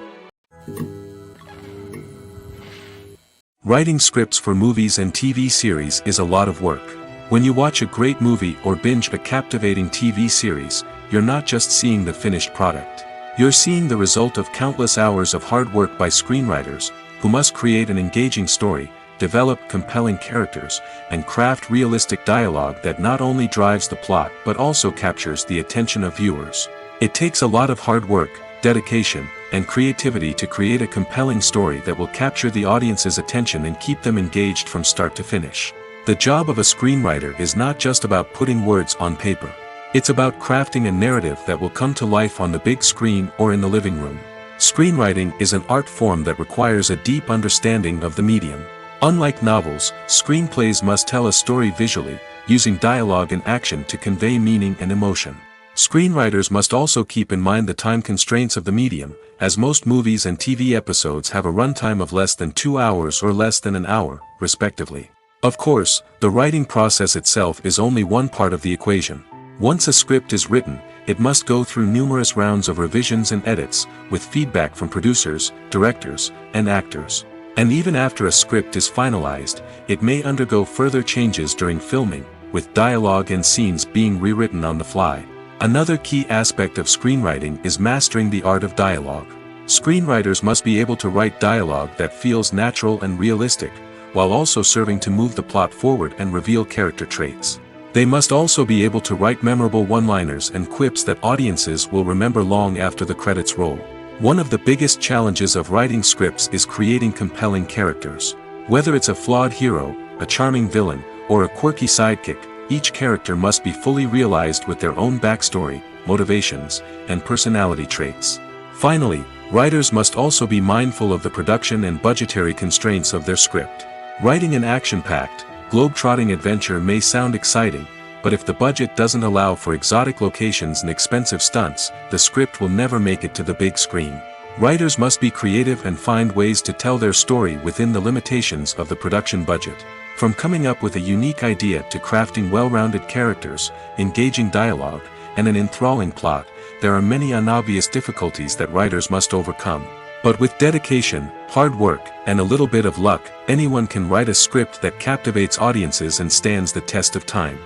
Writing scripts for movies and TV series is a lot of work. When you watch a great movie or binge a captivating TV series, you're not just seeing the finished product. You're seeing the result of countless hours of hard work by screenwriters, who must create an engaging story, develop compelling characters, and craft realistic dialogue that not only drives the plot but also captures the attention of viewers. It takes a lot of hard work, dedication, and creativity to create a compelling story that will capture the audience's attention and keep them engaged from start to finish. The job of a screenwriter is not just about putting words on paper. It's about crafting a narrative that will come to life on the big screen or in the living room. Screenwriting is an art form that requires a deep understanding of the medium. Unlike novels, screenplays must tell a story visually, using dialogue and action to convey meaning and emotion. Screenwriters must also keep in mind the time constraints of the medium, as most movies and TV episodes have a runtime of less than 2 hours or less than an hour, respectively. Of course, the writing process itself is only one part of the equation. Once a script is written, it must go through numerous rounds of revisions and edits, with feedback from producers, directors, and actors. And even after a script is finalized, it may undergo further changes during filming, with dialogue and scenes being rewritten on the fly. Another key aspect of screenwriting is mastering the art of dialogue. Screenwriters must be able to write dialogue that feels natural and realistic, while also serving to move the plot forward and reveal character traits. They must also be able to write memorable one-liners and quips that audiences will remember long after the credits roll. One of the biggest challenges of writing scripts is creating compelling characters. Whether it's a flawed hero, a charming villain, or a quirky sidekick, each character must be fully realized with their own backstory, motivations, and personality traits. Finally, writers must also be mindful of the production and budgetary constraints of their script. Writing an action-packed, globe-trotting adventure may sound exciting, but if the budget doesn't allow for exotic locations and expensive stunts, the script will never make it to the big screen. Writers must be creative and find ways to tell their story within the limitations of the production budget. From coming up with a unique idea to crafting well-rounded characters, engaging dialogue, and an enthralling plot, there are many unobvious difficulties that writers must overcome. But with dedication, hard work, and a little bit of luck, anyone can write a script that captivates audiences and stands the test of time.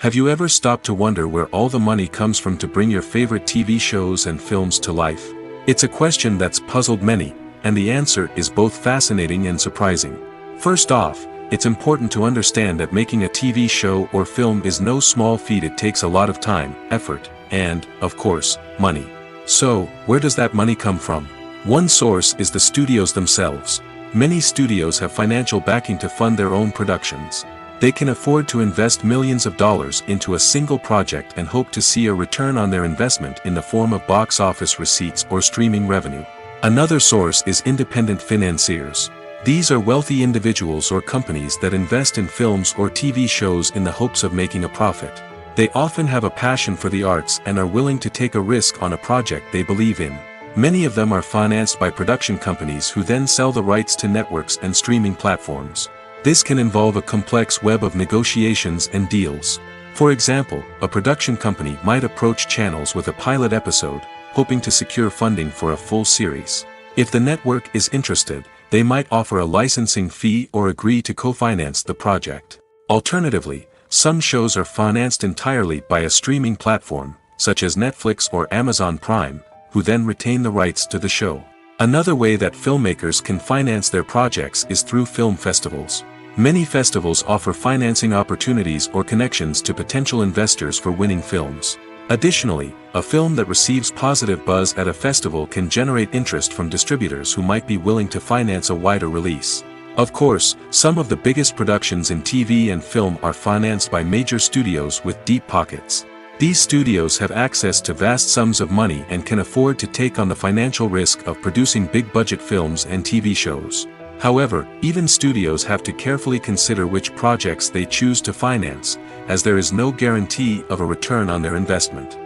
Have you ever stopped to wonder where all the money comes from to bring your favorite TV shows and films to life? It's a question that's puzzled many, and the answer is both fascinating and surprising. First off, it's important to understand that making a TV show or film is no small feat. It takes a lot of time, effort, and, of course, money. So, where does that money come from? One source is the studios themselves. Many studios have financial backing to fund their own productions. They can afford to invest millions of dollars into a single project and hope to see a return on their investment in the form of box office receipts or streaming revenue. Another source is independent financiers. These are wealthy individuals or companies that invest in films or TV shows in the hopes of making a profit. They often have a passion for the arts and are willing to take a risk on a project they believe in. Many of them are financed by production companies who then sell the rights to networks and streaming platforms. This can involve a complex web of negotiations and deals. For example, a production company might approach channels with a pilot episode, hoping to secure funding for a full series. If the network is interested, they might offer a licensing fee or agree to co-finance the project. Alternatively, some shows are financed entirely by a streaming platform, such as Netflix or Amazon Prime, who then retain the rights to the show. Another way that filmmakers can finance their projects is through film festivals. Many festivals offer financing opportunities or connections to potential investors for winning films. Additionally, a film that receives positive buzz at a festival can generate interest from distributors who might be willing to finance a wider release. Of course, some of the biggest productions in TV and film are financed by major studios with deep pockets. These studios have access to vast sums of money and can afford to take on the financial risk of producing big-budget films and TV shows. However, even studios have to carefully consider which projects they choose to finance, as there is no guarantee of a return on their investment.